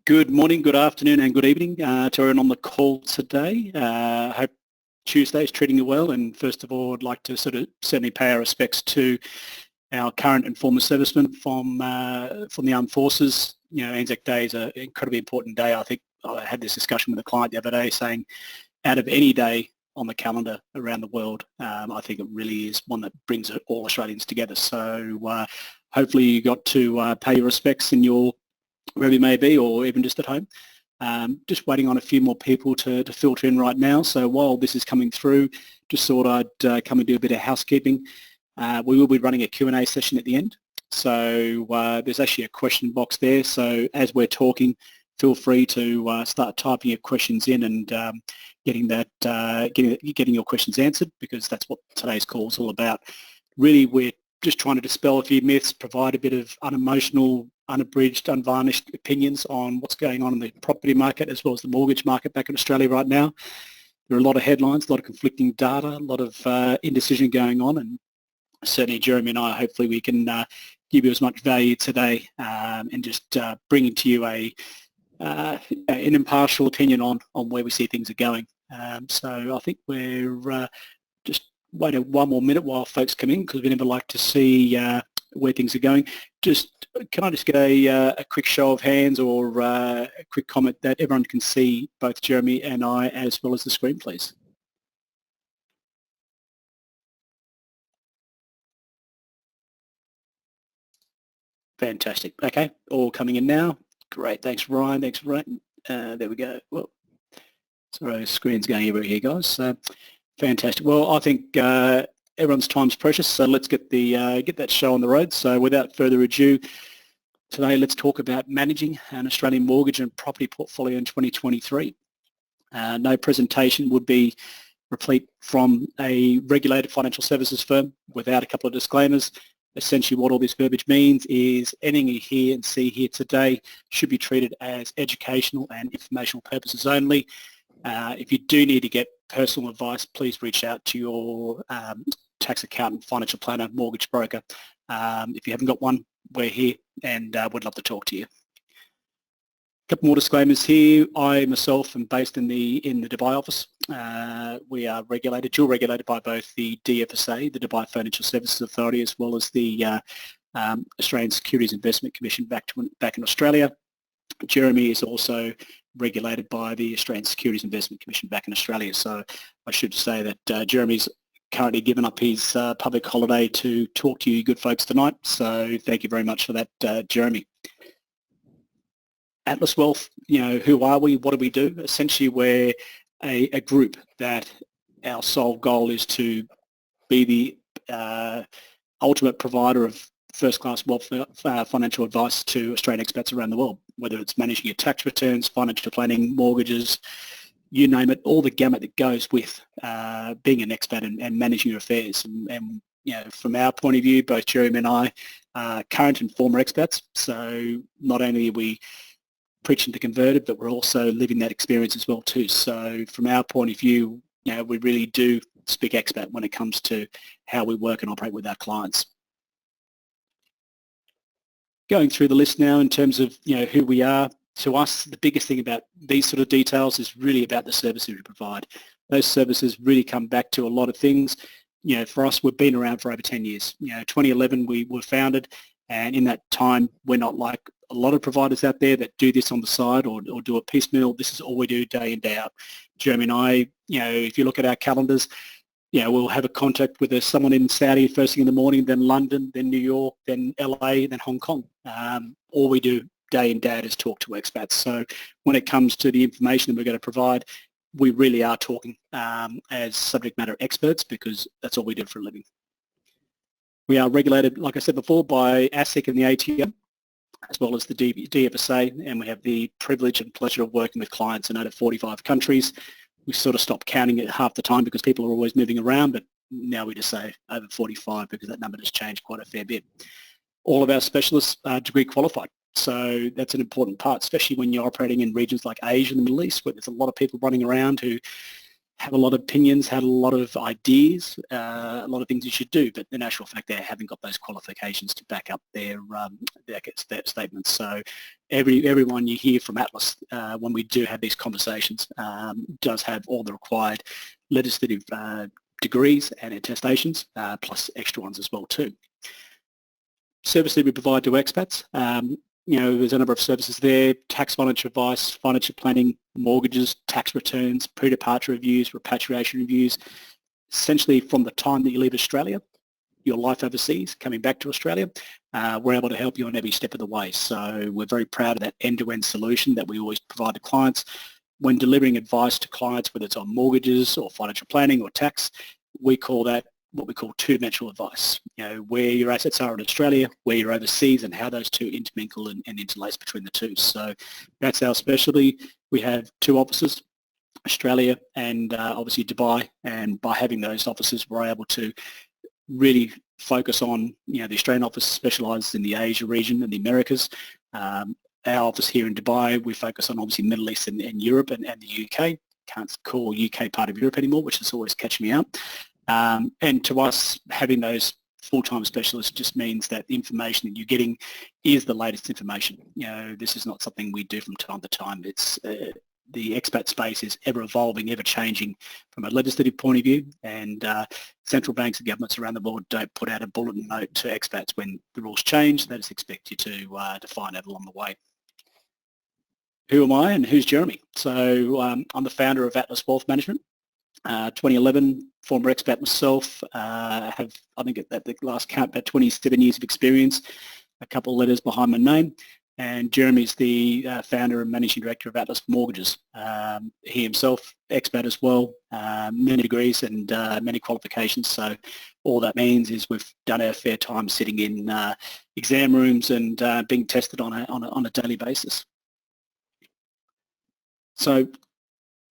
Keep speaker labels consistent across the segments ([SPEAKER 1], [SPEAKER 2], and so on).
[SPEAKER 1] Good morning, good afternoon and good evening to everyone on the call today. I hope Tuesday is treating you well, and first of all I'd like to certainly pay our respects to our current and former servicemen from the Armed Forces. You know, Anzac Day is an incredibly important day. I think I had this discussion with a client the other day saying out of any day on the calendar around the world, I think it really is one that brings all Australians together. So hopefully you got to pay your respects in your wherever you may be, or even just at home. Just waiting on a few more people to filter in right now. So while this is coming through, just thought I'd come and do a bit of housekeeping. We will be running a Q&A session at the end. So there's actually a question box there. So as we're talking, feel free to start typing your questions in and getting your questions answered, because that's what today's call is all about. Really, we're just trying to dispel a few myths, provide a bit of unemotional, unabridged, unvarnished opinions on what's going on in the property market as well as the mortgage market back in Australia right now. There are a lot of headlines, a lot of conflicting data, a lot of indecision going on, and certainly Jeremy and I, hopefully we can give you as much value today and just bring to you an impartial opinion on where we see things are going. So I think we're just waiting one more minute while folks come in, because we never like to see where things are going. Can I just get a quick show of hands or a quick comment that everyone can see both Jeremy and I as well as the screen, please? Fantastic. Okay, all coming in now. Great. Thanks, Ryan. Thanks, Ryan. There we go. Well, sorry, screen's going everywhere here, guys. Fantastic. Well, I think everyone's time's precious, so let's get that show on the road. So without further ado, today let's talk about managing an Australian mortgage and property portfolio in 2023. No presentation would be replete from a regulated financial services firm without a couple of disclaimers. Essentially what all this verbiage means is anything you hear and see here today should be treated as educational and informational purposes only. If you do need to get personal advice, please reach out to your tax accountant, financial planner, mortgage broker. If you haven't got one, we're here and would love to talk to you. A couple more disclaimers here. I myself am based in the Dubai office. We are dual regulated by both the DFSA, the Dubai Financial Services Authority, as well as the Australian Securities Investment Commission back in Australia. Jeremy is also regulated by the Australian Securities Investment Commission back in Australia. So I should say that Jeremy's currently given up his public holiday to talk to you good folks tonight. So thank you very much for that, Jeremy. Atlas Wealth, you know, who are we? What do we do? Essentially, we're a group that our sole goal is to be the ultimate provider of first-class wealth financial advice to Australian expats around the world, whether it's managing your tax returns, financial planning, mortgages, you name it, all the gamut that goes with being an expat and managing your affairs. And you know, from our point of view, both Jeremy and I are current and former expats, so not only are we preaching to converted, but we're also living that experience as well too. So from our point of view, you know, we really do speak expat when it comes to how we work and operate with our clients. Going through the list now in terms of, you know, who we are. To us, the biggest thing about these sort of details is really about the services we provide. Those services really come back to a lot of things. You know, for us, we've been around for over 10 years. You know, 2011 we were founded, and in that time, we're not like a lot of providers out there that do this on the side or do it piecemeal. This is all we do day in, day out. Jeremy and I, you know, if you look at our calendars, you know, we'll have a contact with someone in Saudi first thing in the morning, then London, then New York, then LA, then Hong Kong. All we do day in, day out is talk to expats. So when it comes to the information that we're going to provide, we really are talking as subject matter experts, because that's all we do for a living. We are regulated, like I said before, by ASIC and the ATO, as well as the DFSA, and we have the privilege and pleasure of working with clients in over 45 countries. We sort of stopped counting it half the time because people are always moving around, but now we just say over 45 because that number has changed quite a fair bit. All of our specialists are degree qualified, so that's an important part, especially when you're operating in regions like Asia and the Middle East, where there's a lot of people running around who have a lot of opinions, had a lot of ideas, a lot of things you should do, but in actual fact they haven't got those qualifications to back up their statements. So everyone you hear from Atlas when we do have these conversations does have all the required legislative degrees and attestations, plus extra ones as well too. Service that we provide to expats, there's a number of services there: tax financial advice, financial planning, mortgages, tax returns, pre-departure reviews, repatriation reviews. Essentially from the time that you leave Australia, your life overseas, coming back to Australia, we're able to help you on every step of the way. So we're very proud of that end-to-end solution that we always provide to clients. When delivering advice to clients, whether it's on mortgages or financial planning or tax, we call that what we call two-dimensional advice, where your assets are in Australia, where you're overseas, and how those two intermingle and interlace between the two. So that's our specialty. We have 2 offices, Australia and obviously Dubai, and by having those offices we're able to really focus on, the Australian office specialises in the Asia region and the Americas. Our office here in Dubai, we focus on obviously Middle East and Europe and the UK. Can't call UK part of Europe anymore, which is always catching me out. And to us, having those full-time specialists just means that the information that you're getting is the latest information. This is not something we do from time to time. It's the expat space is ever evolving, ever changing from a legislative point of view, and central banks and governments around the world don't put out a bulletin note to expats when the rules change. They just expect you to find out along the way. Who am I and who's Jeremy? So I'm the founder of Atlas Wealth Management. 2011, former expat myself, have, I think at the last count, about 27 years of experience, a couple of letters behind my name, and Jeremy's the founder and managing director of Atlas Mortgages. He himself, expat as well, many degrees and many qualifications, so all that means is we've done our fair time sitting in exam rooms and being tested on a daily basis. So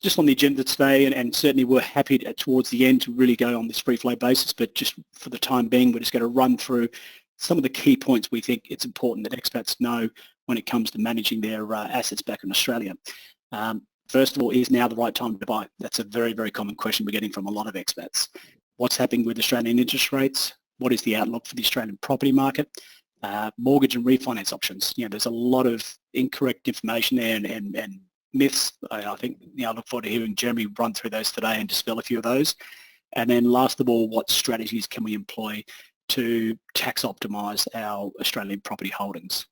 [SPEAKER 1] just on the agenda today, and certainly we're happy towards the end to really go on this free flow basis, but just for the time being, we're just going to run through some of the key points we think it's important that expats know when it comes to managing their assets back in Australia. First of all, is now the right time to buy? That's a very, very common question we're getting from a lot of expats. What's happening with Australian interest rates? What is the outlook for the Australian property market? Mortgage and refinance options. There's a lot of incorrect information there and myths. I think I look forward to hearing Jeremy run through those today and dispel a few of those. And then last of all, what strategies can we employ to tax optimise our Australian property holdings?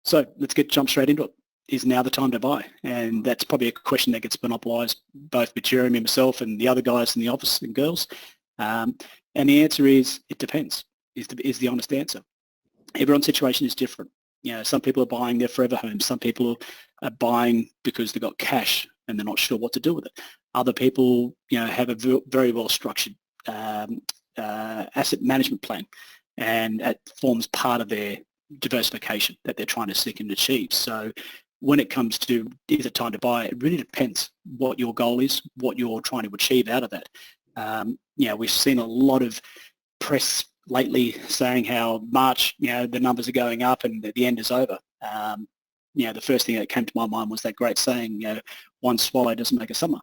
[SPEAKER 1] So let's jump straight into it. Is now the time to buy? And that's probably a question that gets monopolised both with Jeremy and myself and the other guys in the office and girls. And the answer is it depends, is the honest answer. Everyone's situation is different. Some people are buying their forever homes. Some people are buying because they've got cash and they're not sure what to do with it. Other people, have a very well structured asset management plan, and it forms part of their diversification that they're trying to seek and achieve. So when it comes to is it time to buy, it really depends what your goal is, what you're trying to achieve out of that. We've seen a lot of press lately saying how March, the numbers are going up and the end is over. The first thing that came to my mind was that great saying, one swallow doesn't make a summer.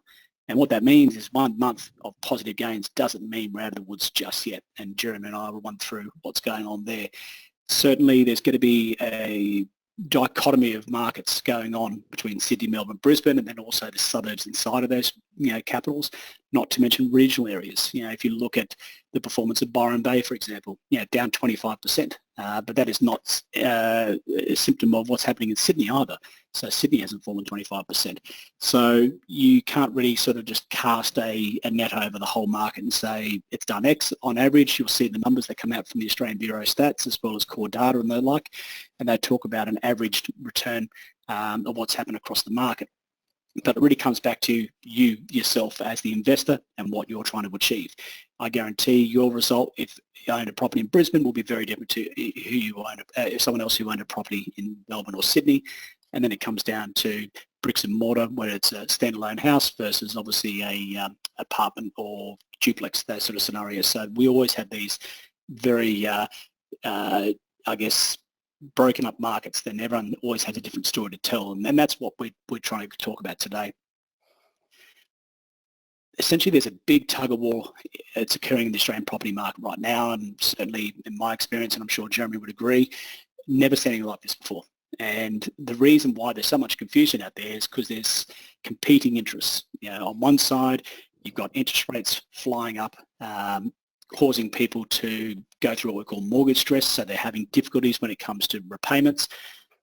[SPEAKER 1] And what that means is 1 month of positive gains doesn't mean we're out of the woods just yet. And Jeremy and I will run through what's going on there. Certainly there's going to be a dichotomy of markets going on between Sydney, Melbourne, Brisbane, and then also the suburbs inside of those, capitals, not to mention regional areas. If you look at the performance of Byron Bay, for example, down 25%, but that is not a symptom of what's happening in Sydney either. So Sydney hasn't fallen 25%. So you can't really sort of just cast a net over the whole market and say it's done X. On average, you'll see the numbers that come out from the Australian Bureau of Stats as well as core data and the like, and they talk about an averaged return of what's happened across the market. But it really comes back to you yourself as the investor and what you're trying to achieve. I guarantee your result, if you own a property in Brisbane, will be very different to who you own, someone else who owned a property in Melbourne or Sydney. And then it comes down to bricks and mortar, whether it's a standalone house versus obviously a apartment or duplex, those sort of scenarios. So we always have these very, broken up markets. Then everyone always has a different story to tell, and that's what we're trying to talk about today. essentially there's a big tug of war that's occurring in the Australian property market right now, and certainly in my experience, and I'm sure Jeremy would agree, never seen anything like this before. And the reason why there's so much confusion out there is because there's competing interests. On one side, you've got interest rates flying up, causing people to go through what we call mortgage stress, so they're having difficulties when it comes to repayments.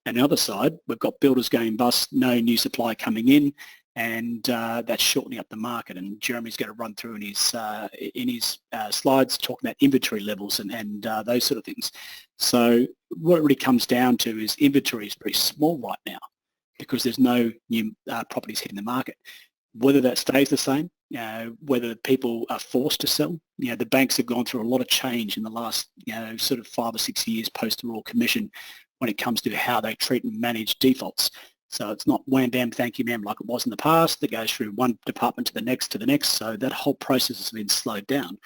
[SPEAKER 1] And the other side, we've got builders going bust, no new supply coming in, and that's shortening up the market. And Jeremy's going to run through in his slides talking about inventory levels and those sort of things. So what it really comes down to is inventory is very small right now because there's no new properties hitting the market. Whether that stays the same, whether people are forced to sell, the banks have gone through a lot of change in the last, sort of 5 or 6 years post the Royal Commission when it comes to how they treat and manage defaults. So it's not wham, bam, thank you, ma'am, like it was in the past. That goes through one department to the next. So that whole process has been slowed down.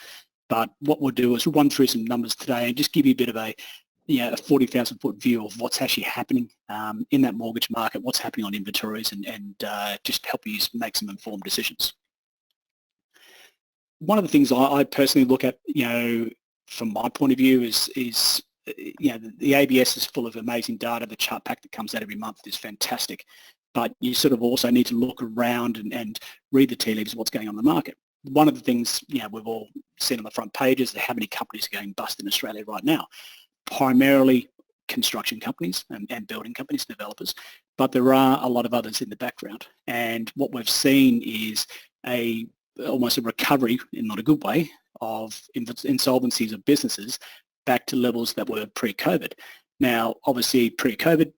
[SPEAKER 1] But what we'll do is we'll run through some numbers today and just give you a bit of a 40,000-foot view of what's actually happening in that mortgage market, what's happening on inventories, and just help you make some informed decisions. One of the things I personally look at, from my point of view is the ABS is full of amazing data. The chart pack that comes out every month is fantastic. But you sort of also need to look around and read the tea leaves of what's going on in the market. One of the things we've all seen on the front pages is how many companies are going bust in Australia right now. Primarily construction companies and building companies, developers, but there are a lot of others in the background. And what we've seen is almost a recovery, in not a good way, of insolvencies of businesses back to levels that were pre-COVID. Now, obviously, pre-COVID,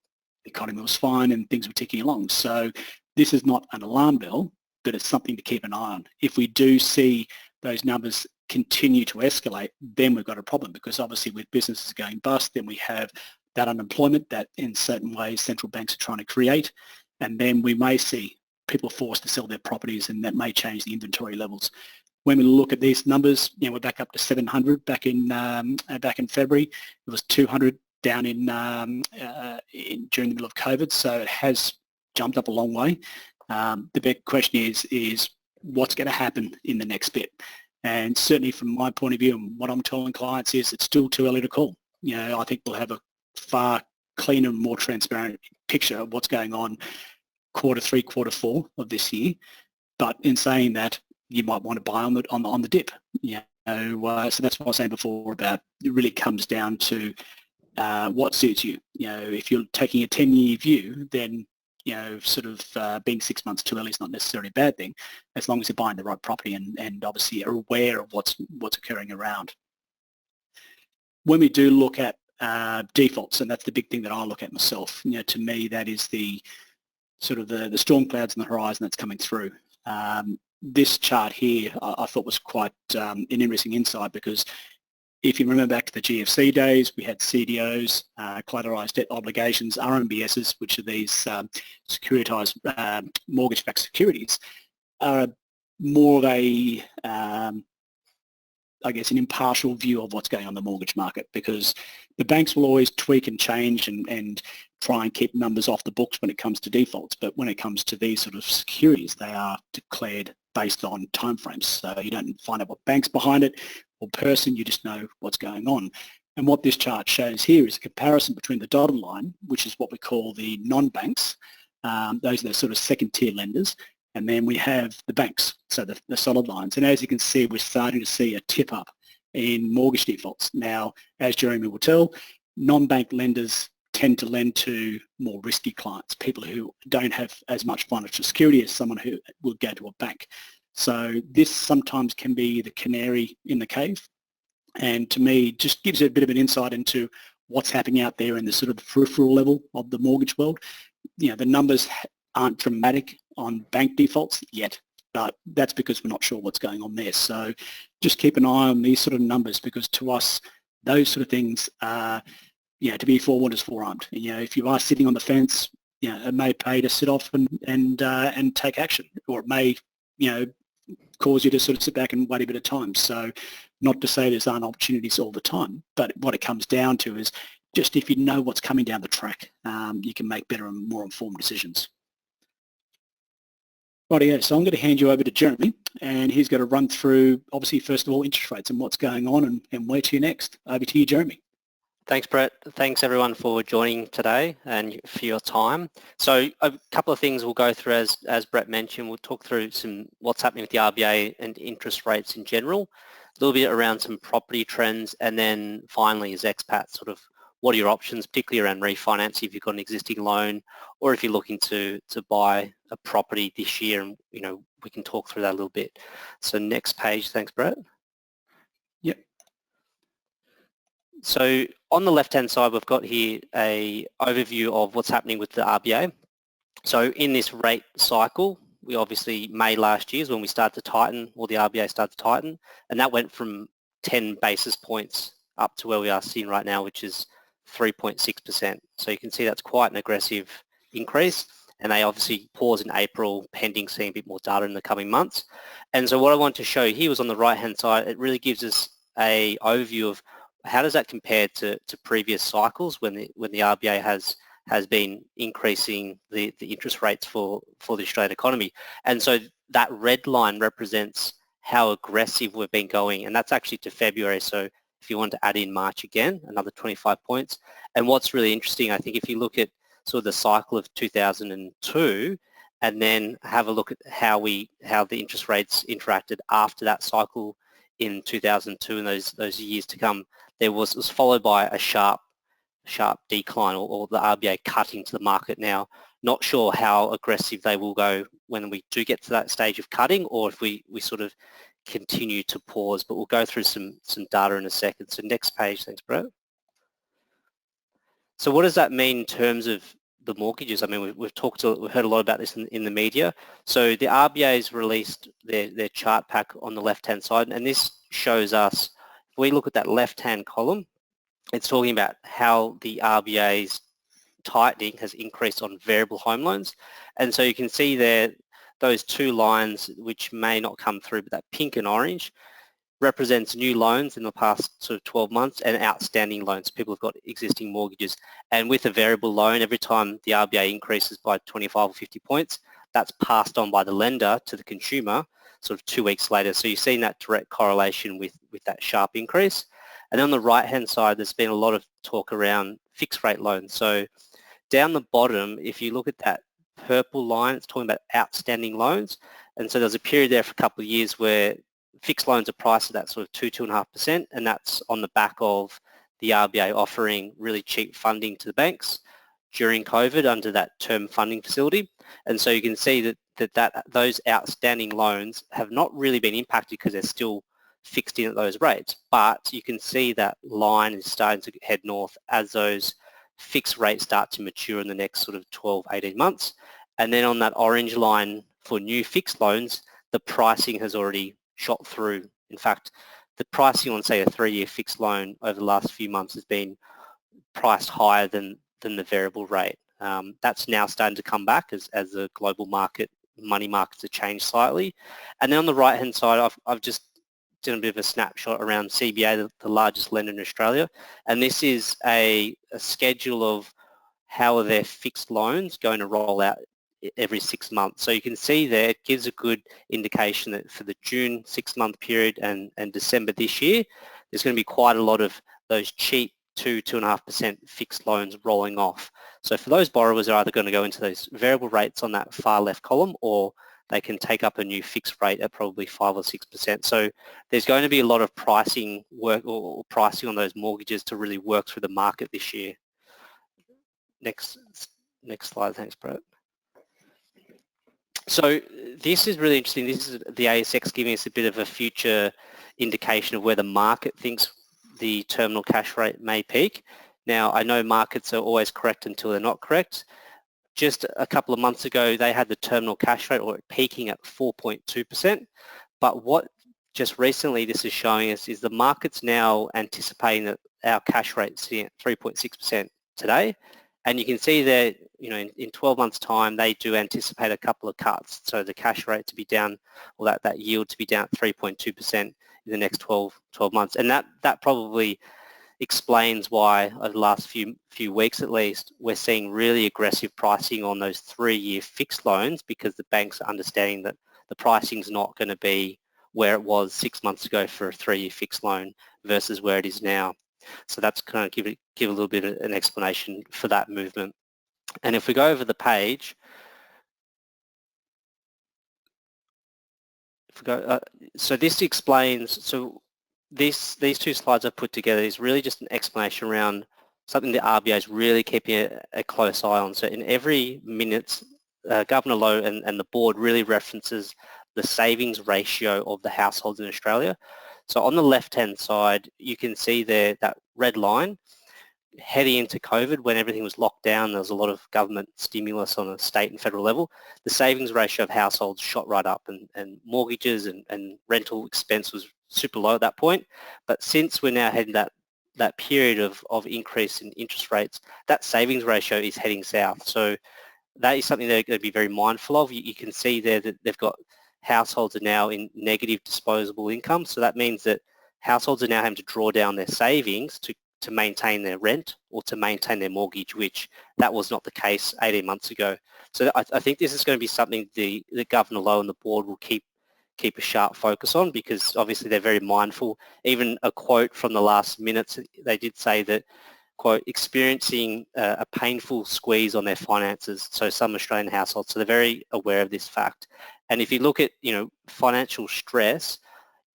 [SPEAKER 1] the economy was fine and things were ticking along. So this is not an alarm bell, but it's something to keep an eye on. If we do see those numbers continue to escalate, then we've got a problem, because obviously with businesses going bust, then we have that unemployment that in certain ways central banks are trying to create, and then we may see people forced to sell their properties, and that may change the inventory levels. When we look at these numbers, we're back up to 700 back in February. It was 200 down during the middle of COVID, so it has jumped up a long way. The big question is what's going to happen in the next bit? And certainly from my point of view, and what I'm telling clients is it's still too early to call. I think we'll have a far cleaner and more transparent picture of what's going on Q3, Q4 of this year. But in saying that, you might want to buy on the dip. So that's what I was saying before about it really comes down to what suits you. If you're taking a 10-year view, then sort of being 6 months too early is not necessarily a bad thing, as long as you're buying the right property and obviously are aware of what's occurring around. When we do look at defaults, and that's the big thing that I look at myself, to me that is the sort of the storm clouds on the horizon that's coming through. This chart here I thought was quite an interesting insight, because if you remember back to the GFC days, we had CDOs, collateralized debt obligations, RMBSs, which are these securitized mortgage-backed securities, are more of a, I guess, an impartial view of what's going on in the mortgage market, because the banks will always tweak and change and try and keep numbers off the books when it comes to defaults. But when it comes to these sort of securities, they are declared based on timeframes. So you don't find out what bank's behind it or person, you just know what's going on. And what this chart shows here is a comparison between the dotted line, which is what we call the non-banks. Those are the sort of second-tier lenders. And then we have the banks, so the solid lines. And as you can see, we're starting to see a tip up in mortgage defaults. Now, as Jeremy will tell, non-bank lenders tend to lend to more risky clients, people who don't have as much financial security as someone who will go to a bank. So this sometimes can be the canary in the cave. And to me, just gives you a bit of an insight into what's happening out there in the sort of peripheral level of the mortgage world. The numbers aren't dramatic on bank defaults yet, but that's because we're not sure what's going on there. So just keep an eye on these sort of numbers, because to us, those sort of things are, to be forewarned is forearmed. If you are sitting on the fence, it may pay to sit off and take action, or it may, cause you to sort of sit back and wait a bit of time. So not to say there's aren't opportunities all the time, but what it comes down to is just if you know what's coming down the track, you can make better and more informed decisions. Rightio, so I'm going to hand you over to Jeremy, and he's going to run through, obviously, first of all, interest rates and what's going on and where to next. Over to you, Jeremy.
[SPEAKER 2] Thanks, Brett. Thanks, everyone, for joining today and for your time. So a couple of things we'll go through, as Brett mentioned. We'll talk through what's happening with the RBA and interest rates in general, a little bit around some property trends, and then finally, as expats, sort of what are your options, particularly around refinance if you've got an existing loan or if you're looking to buy a property this year, and we can talk through that a little bit. So next page, thanks, Brett.
[SPEAKER 1] Yep.
[SPEAKER 2] So on the left-hand side, we've got here a overview of what's happening with the RBA. So in this rate cycle, we obviously, May last year is when we started to tighten, or the RBA started to tighten, and that went from 10 basis points up to where we are sitting right now, which is 3.6%. So you can see that's quite an aggressive increase, and they obviously pause in April, pending seeing a bit more data in the coming months. And so what I want to show here was on the right-hand side, it really gives us a overview of how does that compare to previous cycles when the RBA has been increasing the interest rates for the Australian economy. And so that red line represents how aggressive we've been going, and that's actually to February. So if you want to add in March again, another 25 points. And what's really interesting, I think, if you look at sort of the cycle of 2002 and then have a look at how the interest rates interacted after that cycle in 2002 and those years to come, it was followed by a sharp decline, or the RBA cutting to the market now. Not sure how aggressive they will go when we do get to that stage of cutting, or if we sort of continue to pause, but we'll go through some data in a second. So next page, thanks, Brett. So what does that mean in terms of the mortgages? I mean, we've heard a lot about this in the media. So the RBA's released their chart pack on the left-hand side, and this shows us, if we look at that left-hand column, it's talking about how the RBA's tightening has increased on variable home loans. And so you can see there, those two lines, which may not come through, but that pink and orange represents new loans in the past sort of 12 months and outstanding loans. People have got existing mortgages. And with a variable loan, every time the RBA increases by 25 or 50 points, that's passed on by the lender to the consumer sort of 2 weeks later. So you're seeing that direct correlation with that sharp increase. And on the right-hand side, there's been a lot of talk around fixed rate loans. So down the bottom, if you look at that purple line, it's talking about outstanding loans. And so there's a period there for a couple of years where fixed loans are priced at that sort of 2.5%, and that's on the back of the RBA offering really cheap funding to the banks during COVID under that term funding facility. And so you can see that those outstanding loans have not really been impacted because they're still fixed in at those rates, but you can see that line is starting to head north as those fixed rates start to mature in the next sort of 12, 18 months. And then on that orange line for new fixed loans, the pricing has already shot through. In fact, the pricing on, say, a 3-year fixed loan over the last few months has been priced higher than the variable rate. That's now starting to come back as the global money markets have changed slightly. And then on the right-hand side, I've just done a bit of a snapshot around CBA, the largest lender in Australia. And this is a schedule of how are their fixed loans going to roll out every 6 months. So you can see there, it gives a good indication that for the June 6-month period and December this year, there's going to be quite a lot of those cheap 2.5% fixed loans rolling off. So for those borrowers, are either going to go into those variable rates on that far left column, or they can take up a new fixed rate at probably 5 or 6%. So there's going to be a lot of pricing work or pricing on those mortgages to really work through the market this year. Next slide, thanks, Brett. So this is really interesting. This is the ASX giving us a bit of a future indication of where the market thinks the terminal cash rate may peak. Now, I know markets are always correct until they're not correct. Just a couple of months ago, they had the terminal cash rate or peaking at 4.2%. But what just recently this is showing us is the market's now anticipating that our cash rate is sitting at 3.6% today. And you can see that, in 12 months' time, they do anticipate a couple of cuts. So the cash rate to be down, or that yield to be down at 3.2% in the next 12 months. And that probably explains why over the last few weeks at least we're seeing really aggressive pricing on those 3-year fixed loans, because the banks are understanding that the pricing's not going to be where it was 6 months ago for a 3-year fixed loan versus where it is now. So that's kind of give a little bit of an explanation for that movement. And if we go over the page, if we go, so this explains, so these two slides I've put together is really just an explanation around something the RBA is really keeping a close eye on. So in every minute, Governor Lowe and the board really references the savings ratio of the households in Australia. So on the left-hand side, you can see there that red line. Heading into COVID, when everything was locked down, there was a lot of government stimulus on a state and federal level, the savings ratio of households shot right up, and mortgages and rental expense was super low at that point. But since we're now heading that period of increase in interest rates, that savings ratio is heading south. So that is something they're going to be very mindful of. You can see there that they've got households are now in negative disposable income. So that means that households are now having to draw down their savings to maintain their rent or to maintain their mortgage, which that was not the case 18 months ago. So I think this is going to be something the Governor Lowe and the board will keep a sharp focus on, because obviously they're very mindful. Even a quote from the last minutes, they did say that, quote, experiencing a painful squeeze on their finances, so some Australian households. So they're very aware of this fact. And if you look at, financial stress,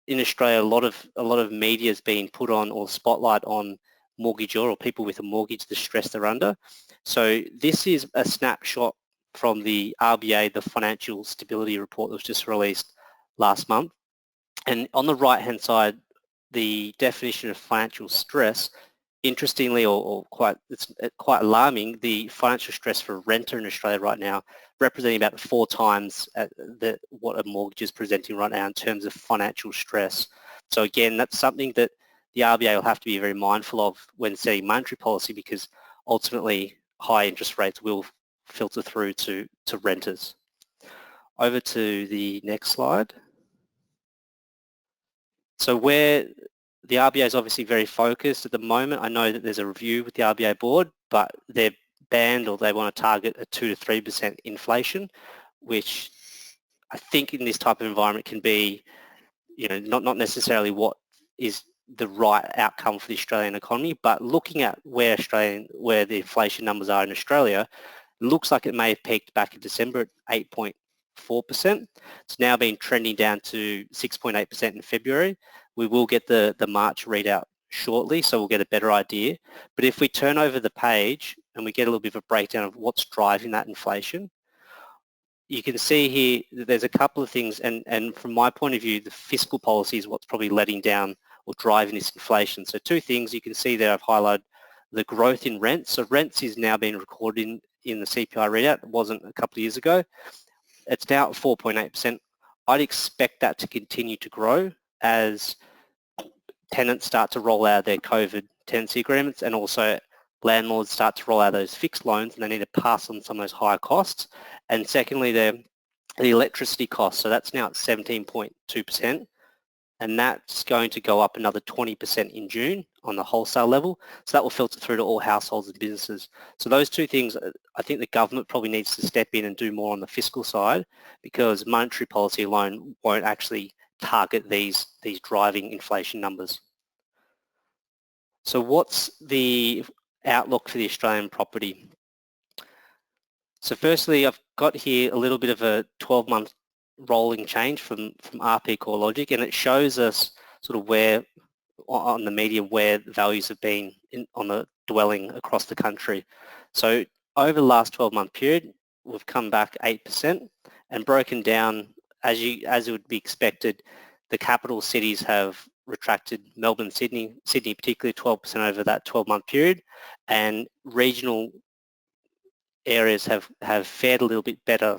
[SPEAKER 2] in Australia, a lot of media is being put on, or spotlight on, mortgagor or people with a mortgage, the stress they're under. So this is a snapshot from the RBA, the Financial Stability Report that was just released last month. And on the right-hand side, the definition of financial stress, interestingly, it's quite alarming, the financial stress for a renter in Australia right now representing about 4 times what a mortgage is presenting right now in terms of financial stress. So again, that's something that the RBA will have to be very mindful of when setting monetary policy, because ultimately high interest rates will filter through to renters. Over to the next slide. So where the RBA is obviously very focused at the moment, I know that there's a review with the RBA board, but they're banned, or they want to target a 2 to 3% inflation, which I think in this type of environment can be, not necessarily what is the right outcome for the Australian economy. But looking at where the inflation numbers are in Australia, it looks like it may have peaked back in December at 8.4%. It's now been trending down to 6.8% in February. We will get the March readout shortly, so we'll get a better idea. But if we turn over the page and we get a little bit of a breakdown of what's driving that inflation, you can see here that there's a couple of things, and from my point of view, the fiscal policy is what's probably letting down or driving this inflation. So 2 things you can see there, I've highlighted the growth in rents. So rents is now being recorded in the CPI readout. It wasn't a couple of years ago. It's now at 4.8%. I'd expect that to continue to grow as tenants start to roll out their COVID tenancy agreements, and also landlords start to roll out those fixed loans, and they need to pass on some of those higher costs. And secondly, the electricity costs. So that's now at 17.2%, and that's going to go up another 20% in June on the wholesale level. So that will filter through to all households and businesses. So those 2 things, I think the government probably needs to step in and do more on the fiscal side, because monetary policy alone won't actually target these driving inflation numbers. So what's the outlook for the Australian property? So firstly, I've got here a little bit of a 12-month rolling change from RP CoreLogic, and it shows us sort of where on the media where the values have been on the dwelling across the country. So over the last 12-month period, we've come back 8% and broken down, as it would be expected. The capital cities have retracted, Melbourne, Sydney particularly 12% over that 12-month period, and regional areas have fared a little bit better.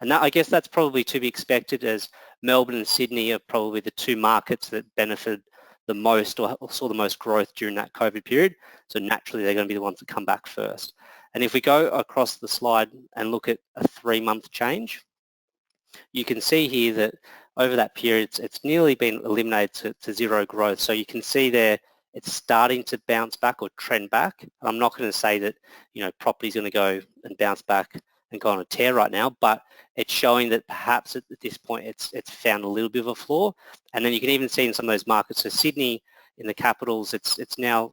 [SPEAKER 2] And that, I guess that's probably to be expected, as Melbourne and Sydney are probably the 2 markets that benefited the most or saw the most growth during that COVID period. So naturally, they're going to be the ones that come back first. And if we go across the slide and look at a 3-month change, you can see here that over that period, it's nearly been eliminated to 0 growth. So you can see there, it's starting to bounce back or trend back. I'm not going to say that, property's going to go and bounce back and go on a tear right now, but it's showing that perhaps at this point it's found a little bit of a floor. And then you can even see in some of those markets, so Sydney in the capitals, it's now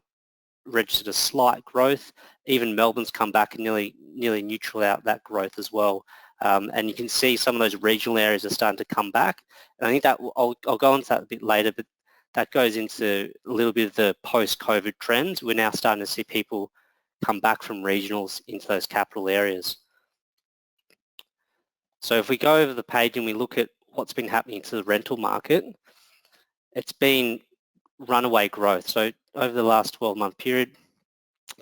[SPEAKER 2] registered a slight growth. Even Melbourne's come back and nearly neutral out that growth as well. And you can see some of those regional areas are starting to come back. And I think that I'll go into that a bit later, but that goes into a little bit of the post-COVID trends. We're now starting to see people come back from regionals into those capital areas. So if we go over the page and we look at what's been happening to the rental market, it's been runaway growth. So over the last 12-month period,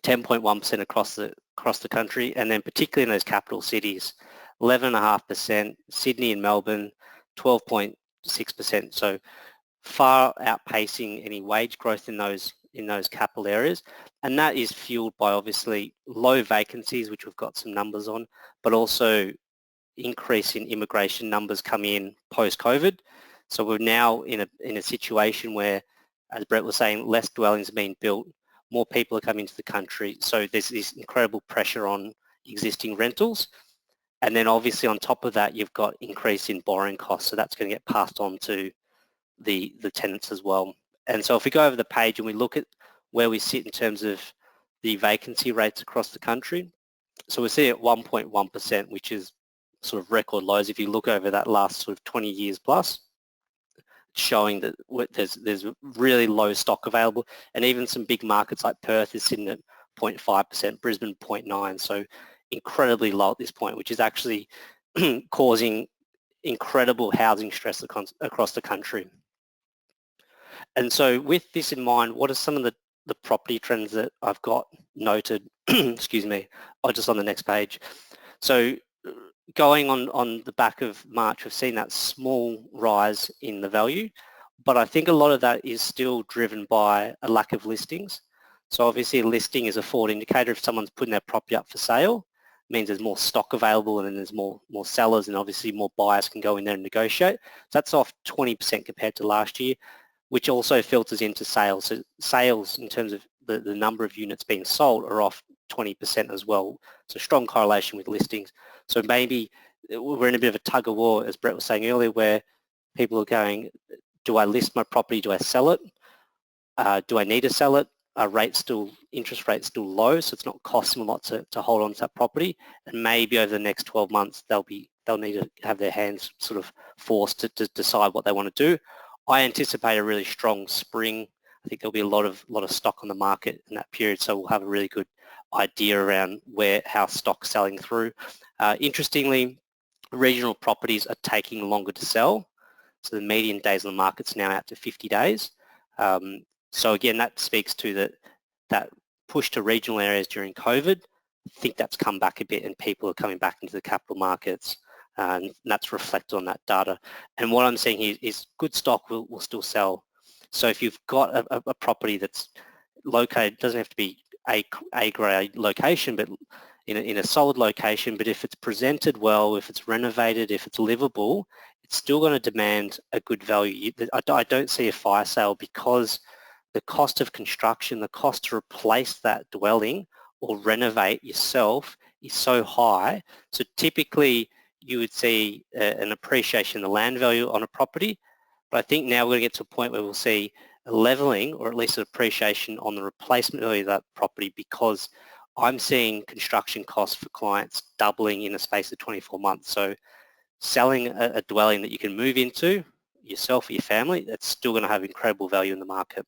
[SPEAKER 2] 10.1% across the country, and then particularly in those capital cities, 11.5%, Sydney and Melbourne, 12.6%. So far outpacing any wage growth in those capital areas, and that is fueled by obviously low vacancies, which we've got some numbers on, but also increase in immigration numbers coming in post-COVID. So we're now in a situation where, as Brett was saying, less dwellings are being built, more people are coming to the country, so there's this incredible pressure on existing rentals. And then obviously on top of that, you've got increase in borrowing costs, so that's going to get passed on to the tenants as well. And so if we go over the page and we look at where we sit in terms of the vacancy rates across the country, so we're sitting at 1.1%, which is sort of record lows if you look over that last sort of 20 years plus, showing that there's really low stock available. And even some big markets like Perth is sitting at 0.5%, Brisbane 0.9%, so incredibly low at this point, which is actually causing incredible housing stress across the country. And so with this in mind, what are some of the property trends that I've got noted, excuse me, just on the next page. So going on the back of March, we've seen that small rise in the value, but I think a lot of that is still driven by a lack of listings. So obviously a listing is a forward indicator. If someone's putting their property up for sale, it means there's more stock available and then there's more sellers, and obviously more buyers can go in there and negotiate. So that's off 20% compared to last year, which also filters into sales. So sales in terms of the number of units being sold are off 20% as well. So strong correlation with listings. So maybe we're in a bit of a tug of war, as Brett was saying earlier, where people are going, do I list my property? Do I sell it? Do I need to sell it? Interest rates still low, so it's not costing them a lot to hold on to that property. And maybe over the next 12 months, they'll need to have their hands sort of forced to decide what they want to do. I anticipate a really strong spring. I think there'll be a lot of stock on the market in that period, so we'll have a really good idea around how stock's selling through. Interestingly, regional properties are taking longer to sell, so the median days on the market's now out to 50 days. So again, that speaks to that push to regional areas during COVID. I think that's come back a bit, and people are coming back into the capital markets, and that's reflected on that data. And what I'm saying here is good stock will still sell. So if you've got a property that's located, doesn't have to be a grade location, but in a solid location, but if it's presented well, if it's renovated, if it's livable, it's still going to demand a good value. I don't see a fire sale, because the cost of construction, the cost to replace that dwelling or renovate yourself is so high. So typically you would see an appreciation in the land value on a property, but I think now we're going to get to a point where we'll see a leveling, or at least an appreciation on the replacement value of that property, because I'm seeing construction costs for clients doubling in a space of 24 months. So selling a dwelling that you can move into yourself or your family, that's still going to have incredible value in the market.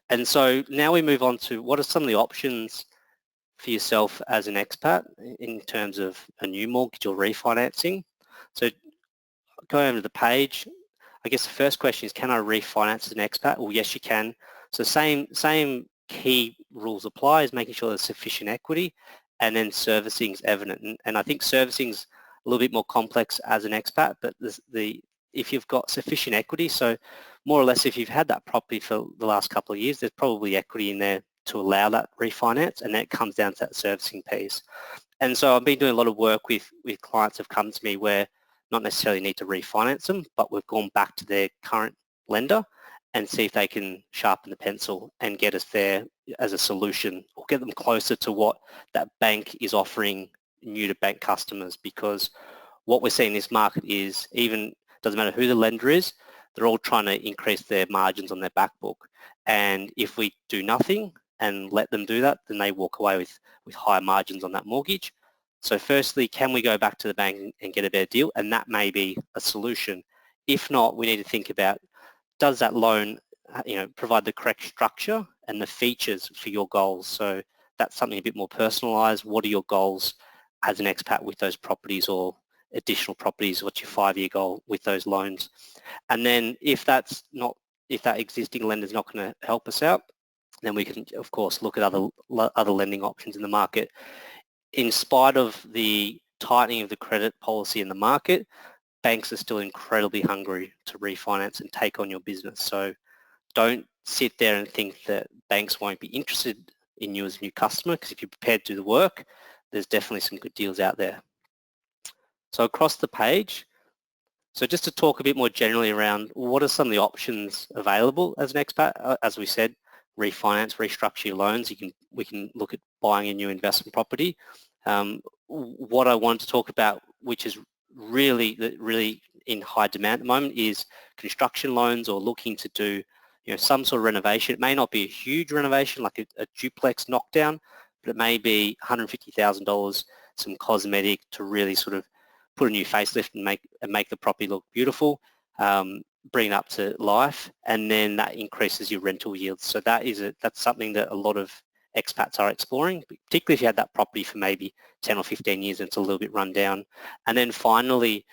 [SPEAKER 2] And so now we move on to what are some of the options for yourself as an expat in terms of a new mortgage or refinancing. So going over to the page, I guess the first question is, can I refinance as an expat? Well, yes, you can. So same key rules apply, is making sure there's sufficient equity, and then servicing is evident. And I think servicing is a little bit more complex as an expat, but if you've got sufficient equity, so more or less if you've had that property for the last couple of years, there's probably equity in there to allow that refinance, and then it comes down to that servicing piece. And so I've been doing a lot of work with clients who've come to me where not necessarily need to refinance them, but we've gone back to their current lender and see if they can sharpen the pencil and get us there as a solution, or get them closer to what that bank is offering new to bank customers. Because what we're seeing in this market is, even doesn't matter who the lender is, they're all trying to increase their margins on their back book. And if we do nothing and let them do that, then they walk away with higher margins on that mortgage. So firstly, can we go back to the bank and get a better deal? And that may be a solution. If not, we need to think about, does that loan provide the correct structure and the features for your goals? So that's something a bit more personalised. What are your goals as an expat with those properties, or additional properties? What's your 5-year goal with those loans? And then if that existing lender is not going to help us out, then we can of course look at other lending options in the market. In spite of the tightening of the credit policy in the market, banks are still incredibly hungry to refinance and take on your business. So don't sit there and think that banks won't be interested in you as a new customer, because if you're prepared to do the work, there's definitely some good deals out there. So across the page, so just to talk a bit more generally around what are some of the options available as an expat. As we said, refinance, restructure your loans. We can look at buying a new investment property. What I want to talk about, which is really in high demand at the moment, is construction loans, or looking to do some sort of renovation. It may not be a huge renovation like a duplex knockdown, but it may be $150,000, some cosmetic to really sort of put a new facelift and make the property look beautiful, bring it up to life, and then that increases your rental yields. So that's something that a lot of expats are exploring, particularly if you had that property for maybe 10 or 15 years and it's a little bit run down. And then finally,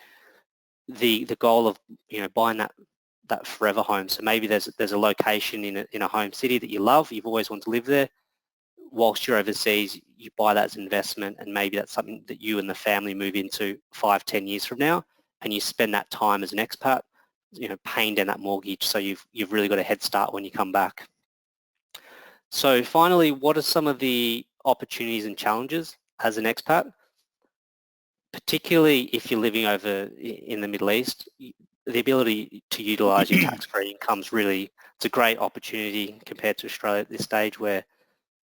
[SPEAKER 2] the goal of buying that forever home. So maybe there's a location in a home city that you love, you've always wanted to live there. Whilst you're overseas, you buy that as an investment, and maybe that's something that you and the family move into 5-10 years from now, and you spend that time as an expat paying down that mortgage, so you've really got a head start when you come back. So finally, what are some of the opportunities and challenges as an expat? Particularly if you're living over in the Middle East, the ability to utilise your tax-free income's really, it's a great opportunity compared to Australia at this stage, where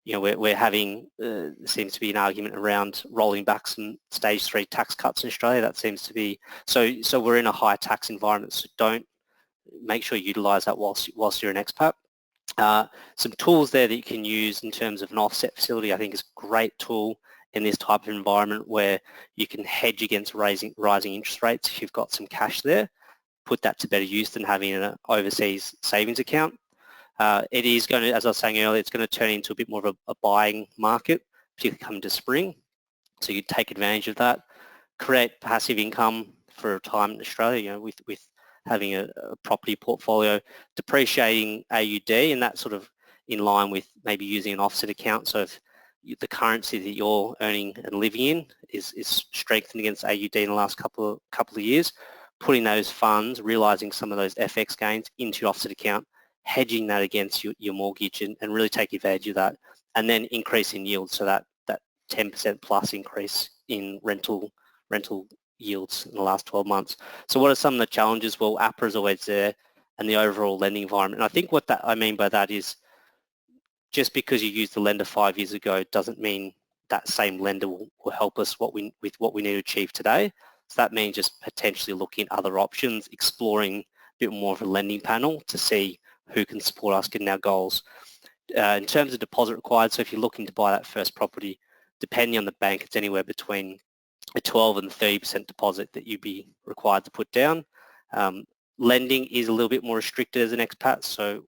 [SPEAKER 2] we're having, there seems to be an argument around rolling back some stage 3 tax cuts in Australia. That seems to be, so we're in a high tax environment, so make sure you utilise that whilst you're an expat. Some tools there that you can use in terms of an offset facility, I think is a great tool in this type of environment, where you can hedge against rising interest rates. If you've got some cash there, put that to better use than having an overseas savings account. It is going to, as I was saying earlier, it's going to turn into a bit more of a buying market, particularly coming to spring. So you take advantage of that, create passive income for retirement in Australia, with having a property portfolio, depreciating AUD, and that's sort of in line with maybe using an offset account. So if the currency that you're earning and living in is strengthened against AUD in the last couple of years, putting those funds, realising some of those FX gains into your offset account, hedging that against your mortgage, and really take advantage of that, and then increasing yield, so that 10% plus increase in rental yields in the last 12 months. So what are some of the challenges? Well, APRA is always there, and the overall lending environment. And I think what I mean by that is, just because you used the lender 5 years ago doesn't mean that same lender will help us with what we need to achieve today. So that means just potentially looking at other options, exploring a bit more of a lending panel to see who can support us getting our goals. In terms of deposit required, so if you're looking to buy that first property, depending on the bank, it's anywhere between a 12 and 30% deposit that you'd be required to put down. Lending is a little bit more restricted as an expat, so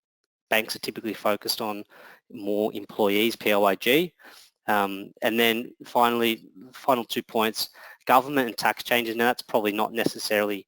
[SPEAKER 2] banks are typically focused on more employees, PAYG. And then finally, final 2 points, government and tax changes. Now that's probably not necessarily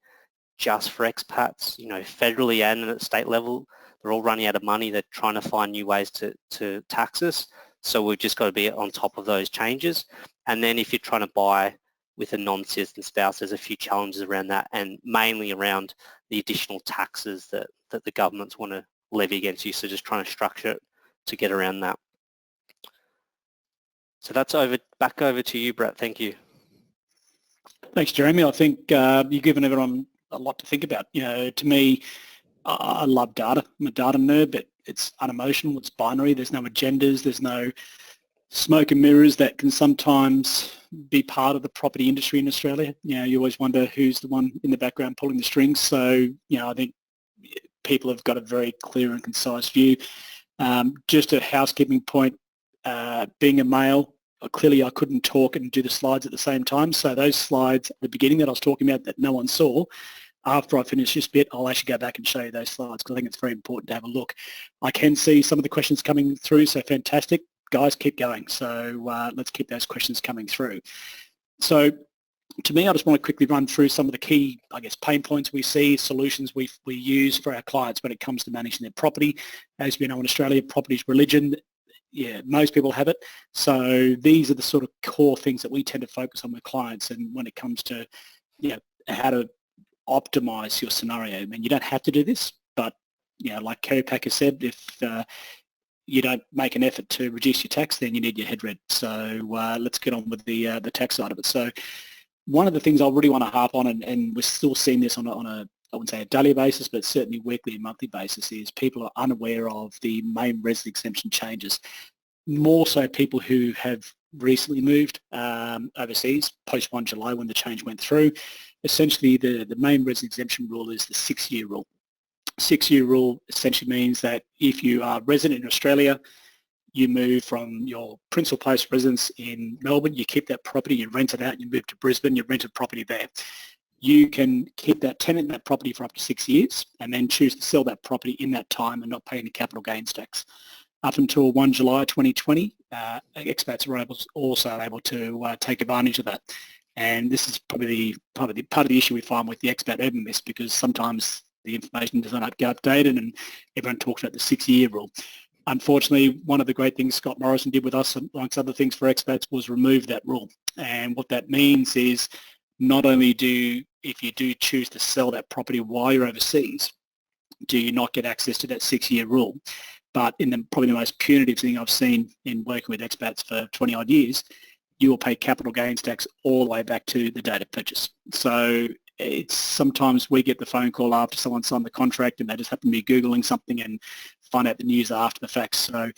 [SPEAKER 2] just for expats, federally and at state level, they're all running out of money. They're trying to find new ways to tax us. So we've just got to be on top of those changes. And then if you're trying to buy with a non-citizen spouse, there's a few challenges around that, and mainly around the additional taxes that the governments want to levy against you. So just trying to structure it to get around that. So that's back over to you, Brett. Thank you.
[SPEAKER 1] Thanks, Jeremy. I think you've given everyone a lot to think about. To me, I love data. I'm a data nerd, but it's unemotional, it's binary, there's no agendas, there's no smoke and mirrors that can sometimes be part of the property industry in Australia. You always wonder who's the one in the background pulling the strings. So, I think people have got a very clear and concise view. Just a housekeeping point, being a male, clearly I couldn't talk and do the slides at the same time. So those slides at the beginning that I was talking about that no one saw, after I finish this bit, I'll actually go back and show you those slides because I think it's very important to have a look. I can see some of the questions coming through, so fantastic. Guys, keep going. So let's keep those questions coming through. So to me, I just want to quickly run through some of the key, pain points we see, solutions we use for our clients when it comes to managing their property. As we know in Australia, property is religion. Yeah, most people have it. So these are the sort of core things that we tend to focus on with clients, and when it comes to how to optimize your scenario. I mean, you don't have to do this, but like Kerry Packer said, if you don't make an effort to reduce your tax, then you need your head read. So let's get on with the tax side of it. So one of the things I really want to harp on, and we're still seeing this on a I wouldn't say a daily basis, but certainly weekly and monthly basis, is people are unaware of the main resident exemption changes. More so people who have recently moved overseas post 1 July when the change went through. Essentially, the main resident exemption rule is the 6-year rule. 6-year rule essentially means that if you are resident in Australia, you move from your principal place of residence in Melbourne, you keep that property, you rent it out, you move to Brisbane, you rent a property there. You can keep that tenant in that property for up to 6 years and then choose to sell that property in that time and not pay any capital gains tax. Up until 1 July 2020, expats were also able to take advantage of that. And this is probably part of the issue we find with the expat urban myths, because sometimes the information does not get updated and everyone talks about the 6-year rule. Unfortunately, one of the great things Scott Morrison did with us, amongst other things for expats, was remove that rule. And what that means is not only if you do choose to sell that property while you're overseas, do you not get access to that 6-year rule, but in probably the most punitive thing I've seen in working with expats for 20 odd years, you will pay capital gains tax all the way back to the date of purchase. So it's sometimes we get the phone call after someone signed the contract and they just happen to be Googling something and find out the news after the fact. So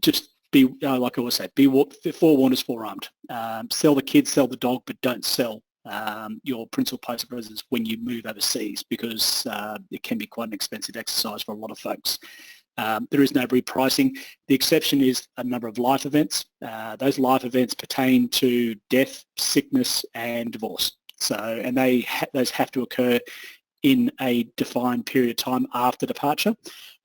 [SPEAKER 1] just be, like I always say, be forewarned is forearmed. Sell the kids, sell the dog, but don't sell your principal place of residence when you move overseas, because it can be quite an expensive exercise for a lot of folks. There is no repricing. The exception is a number of life events. Those life events pertain to death, sickness and divorce. So, and those have to occur in a defined period of time after departure.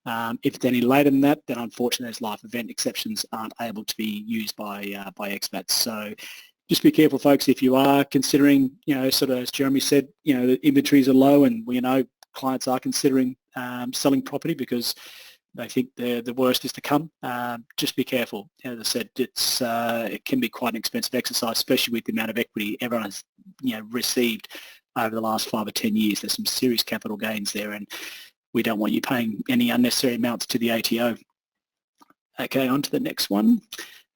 [SPEAKER 1] If it's any later than that, then unfortunately those life event exceptions aren't able to be used by expats. So just be careful, folks, if you are considering, sort of as Jeremy said, the inventories are low, and we know clients are considering selling property because they think the worst is to come. Just be careful. As I said, it can be quite an expensive exercise, especially with the amount of equity everyone has received over the last 5 or 10 years. There's some serious capital gains there, and we don't want you paying any unnecessary amounts to the ATO. Okay, on to the next one.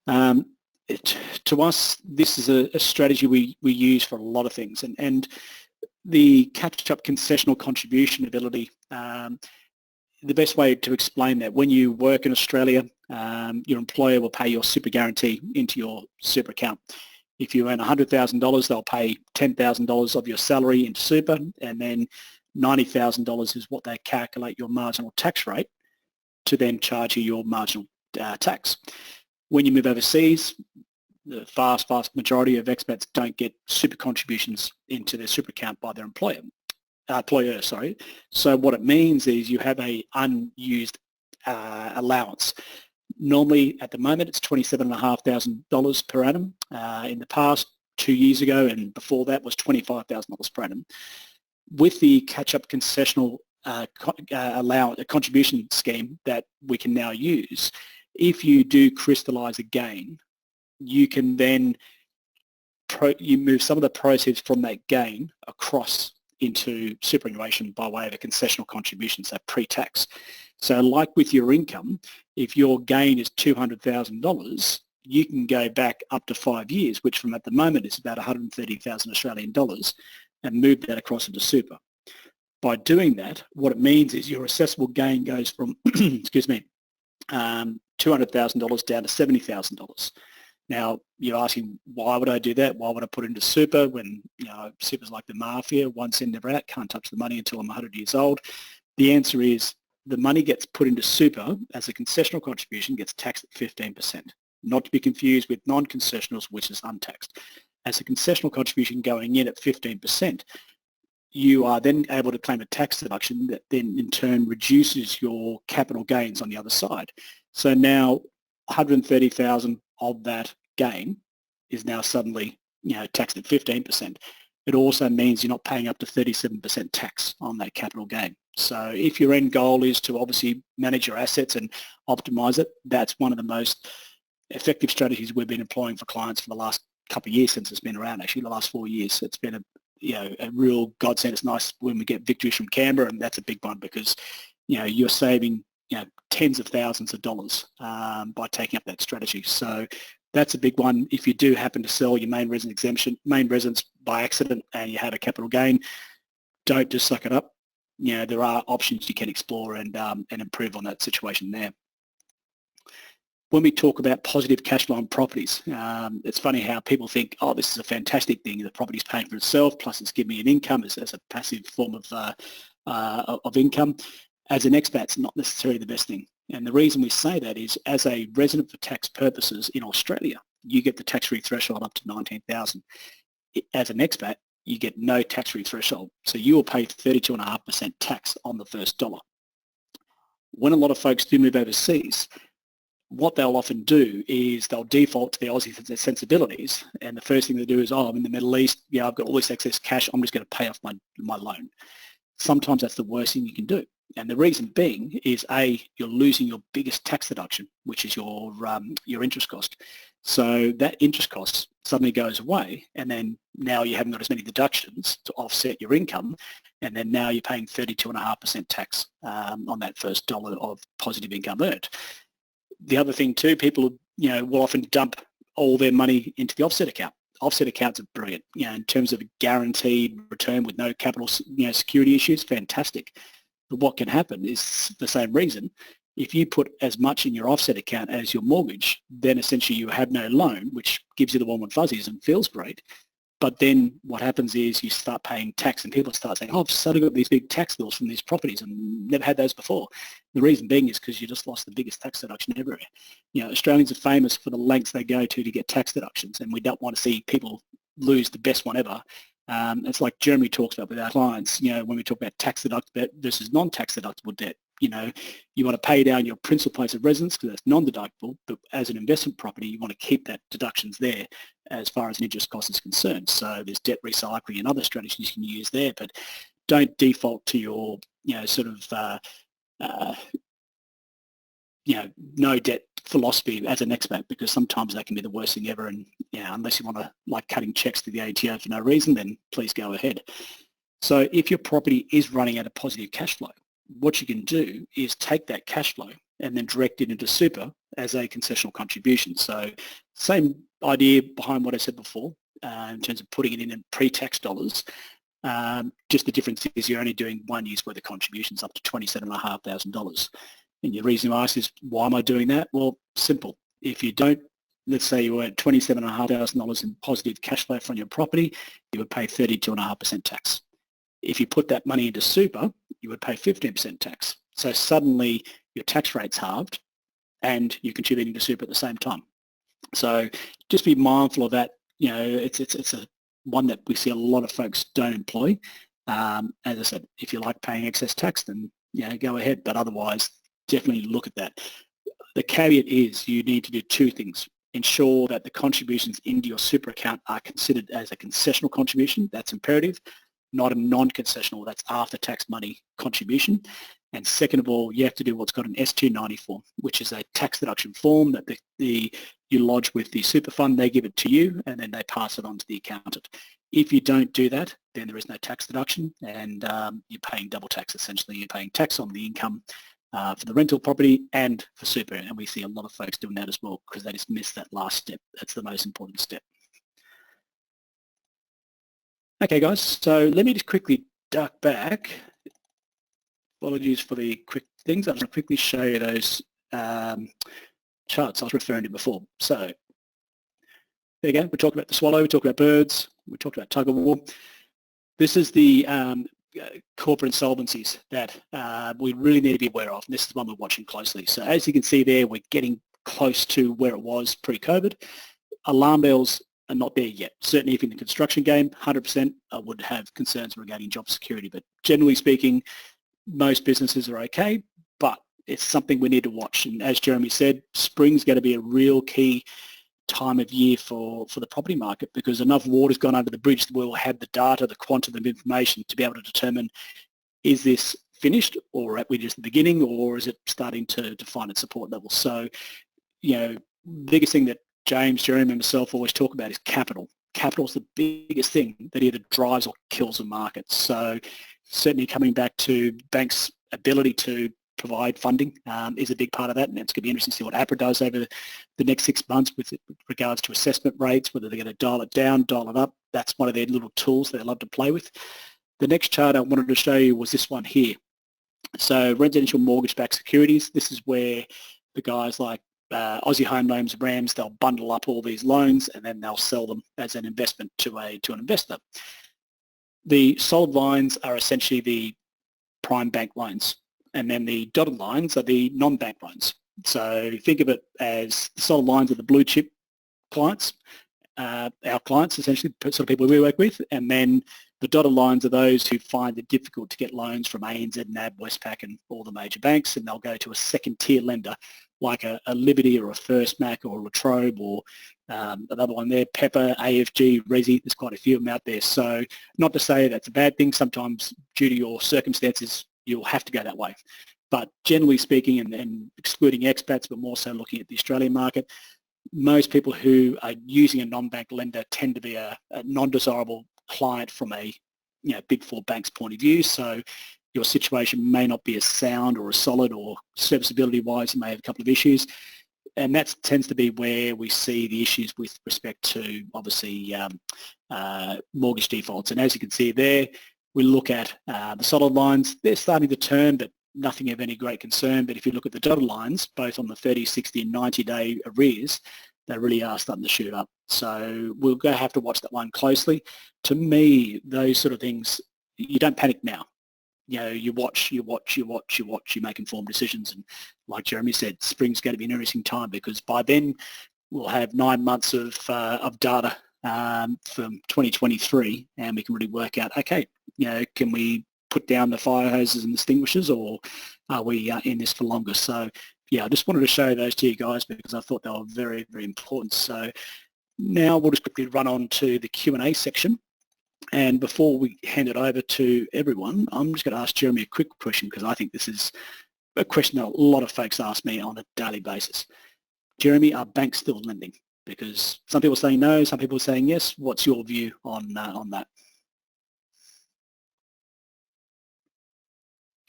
[SPEAKER 1] To us, this is a strategy we use for a lot of things, and the catch-up concessional contribution ability, the best way to explain that, when you work in Australia, your employer will pay your super guarantee into your super account. If you earn $100,000, they'll pay $10,000 of your salary into super, and then $90,000 is what they calculate your marginal tax rate to then charge you your marginal tax. When you move overseas, the vast majority of expats don't get super contributions into their super account by their employer. So what it means is you have a unused allowance. Normally at the moment it's $27,500 per annum. In the past, 2 years ago and before that was $25,000 per annum. With the catch-up concessional contribution scheme that we can now use, if you do crystallise a gain, you can then you move some of the proceeds from that gain across into superannuation by way of a concessional contribution, so pre-tax. So like with your income, if your gain is $200,000, you can go back up to 5 years, which from at the moment is about 130,000 Australian dollars, and move that across into super. By doing that, what it means is your assessable gain goes from, excuse me, $200,000 down to $70,000. Now, you're asking, why would I do that? Why would I put it into super when, super's like the mafia, once in, never out, can't touch the money until I'm 100 years old? The answer is the money gets put into super as a concessional contribution, gets taxed at 15%, not to be confused with non-concessionals, which is untaxed. As a concessional contribution going in at 15%, you are then able to claim a tax deduction that then in turn reduces your capital gains on the other side. So now 130,000 of that gain is now suddenly taxed at 15%. It also means you're not paying up to 37% tax on that capital gain. So if your end goal is to obviously manage your assets and optimize it, that's one of the most effective strategies we've been employing for clients for the last couple of years since it's been around, actually the last 4 years. It's been a real godsend. It's nice when we get victories from Canberra, and that's a big one because you're saving tens of thousands of dollars by taking up that strategy. So that's a big one. If you do happen to sell your main residence exemption, main residence by accident, and you have a capital gain, don't just suck it up. There are options you can explore and improve on that situation there. When we talk about positive cash flow on properties, it's funny how people think, oh, this is a fantastic thing. The property's paying for itself, plus it's giving me an income as a passive form of income. As an expat, it's not necessarily the best thing. And the reason we say that is as a resident for tax purposes in Australia, you get the tax-free threshold up to $19,000. As an expat, you get no tax-free threshold. So you will pay 32.5% tax on the first dollar. When a lot of folks do move overseas, what they'll often do is they'll default to the Aussie sensibilities, and the first thing they do is, oh, I'm in the Middle East, I've got all this excess cash, I'm just going to pay off my loan. Sometimes that's the worst thing you can do. And the reason being is, A, you're losing your biggest tax deduction, which is your interest cost. So that interest cost suddenly goes away, and then now you haven't got as many deductions to offset your income, and then now you're paying 32.5% tax on that first dollar of positive income earned. The other thing too, people will often dump all their money into the offset account. Offset accounts are brilliant, in terms of a guaranteed return with no capital, security issues, fantastic. But what can happen is the same reason. If you put as much in your offset account as your mortgage, then essentially you have no loan, which gives you the warm and fuzzies and feels great. But then what happens is you start paying tax, and people start saying, oh, I've suddenly got these big tax bills from these properties and never had those before. The reason being is because you just lost the biggest tax deduction everywhere. Australians are famous for the lengths they go to get tax deductions, and we don't want to see people lose the best one ever. It's like Jeremy talks about with our clients, when we talk about tax deductible versus non-tax deductible debt. You want to pay down your principal place of residence because that's non-deductible, but as an investment property, you want to keep that deductions there as far as an interest cost is concerned. So there's debt recycling and other strategies you can use there, but don't default to your, no debt philosophy as an expat, because sometimes that can be the worst thing ever. And unless you want to like cutting checks to the ATO for no reason, then please go ahead. So if your property is running at a positive cash flow, what you can do is take that cash flow and then direct it into super as a concessional contribution. So same idea behind what I said before in terms of putting it in pre-tax dollars. Just the difference is you're only doing 1 year's worth of contributions up to $27,500. And the reason I ask is, why am I doing that? Well, simple. If you don't, let's say you were at $27,500 in positive cash flow from your property, you would pay 32.5% tax. If you put that money into super, you would pay 15% tax. So suddenly your tax rate's halved and you're contributing to super at the same time. So just be mindful of that. It's a one that we see a lot of folks don't employ. As I said, if you like paying excess tax, then go ahead. But otherwise, definitely look at that. The caveat is you need to do two things. Ensure that the contributions into your super account are considered as a concessional contribution. That's imperative. Not a non-concessional, that's after-tax money contribution. And second of all, you have to do what's called an S290 form, which is a tax deduction form that you lodge with the super fund. They give it to you, and then they pass it on to the accountant. If you don't do that, then there is no tax deduction, and you're paying double tax. Essentially, you're paying tax on the income for the rental property and for super, and we see a lot of folks doing that as well because they just miss that last step. That's the most important step. Okay, guys, so let me just quickly duck back Apologies for the quick things. I'm going to quickly show you those charts I was referring to before. So there you go. We talked about the swallow, we talked about birds, we talked about tug of war. This is the corporate insolvencies that we really need to be aware of, and this is the one we're watching closely. So as you can see there, we're getting close to where it was pre-COVID. Alarm bells are not there yet. Certainly if in the construction game, 100% I would have concerns regarding job security, but generally speaking, most businesses are okay, but it's something we need to watch. And as Jeremy said, spring's going to be a real key time of year for the property market, because enough water's gone under the bridge that we'll have the data, the quantum of information to be able to determine, is this finished, or are we just the beginning, or is it starting to find its support level? So, biggest thing that James, Jeremy and myself always talk about is capital. Capital is the biggest thing that either drives or kills a market. So certainly coming back to banks' ability to provide funding is a big part of that, and it's going to be interesting to see what APRA does over the next 6 months with regards to assessment rates, whether they're going to dial it down, dial it up. That's one of their little tools they love to play with. The next chart I wanted to show you was this one here. So residential mortgage-backed securities, this is where the guys like Aussie Home Loans, RAMS, they'll bundle up all these loans and then they'll sell them as an investment to an investor. The solid lines are essentially the prime bank loans, and then the dotted lines are the non-bank loans. So think of it as the solid lines are the blue chip clients, our clients essentially, sort of people we work with, and then the dotted lines are those who find it difficult to get loans from ANZ, NAB, Westpac and all the major banks, and they'll go to a second tier lender like a Liberty or a First Mac or a La Trobe or another one there, Pepper, AFG, Resi, there's quite a few of them out there. So not to say that's a bad thing, sometimes due to your circumstances you'll have to go that way. But generally speaking, and excluding expats, but more so looking at the Australian market, most people who are using a non-bank lender tend to be a non-desirable client from a big four bank's point of view. So your situation may not be as sound or as solid, or serviceability wise you may have a couple of issues, and that tends to be where we see the issues with respect to obviously mortgage defaults. And as you can see there, we look at the solid lines, they're starting to turn, but nothing of any great concern. But if you look at the dotted lines, both on the 30, 60 and 90-day arrears, they really are starting to shoot up. So we'll go have to watch that one closely. To me, those sort of things, you don't panic now. You watch, you make informed decisions. And like Jeremy said, spring's going to be an interesting time, because by then we'll have 9 months of data from 2023, and we can really work out, okay, can we put down the fire hoses and extinguishers, or are we in this for longer? So yeah, I just wanted to show those to you guys because I thought they were very, very important. So now we'll just quickly run on to the Q&A section. And before we hand it over to everyone, I'm just going to ask Jeremy a quick question, because I think this is a question that a lot of folks ask me on a daily basis. Jeremy, are banks still lending? Because some people are saying no, some people are saying yes. What's your view on that?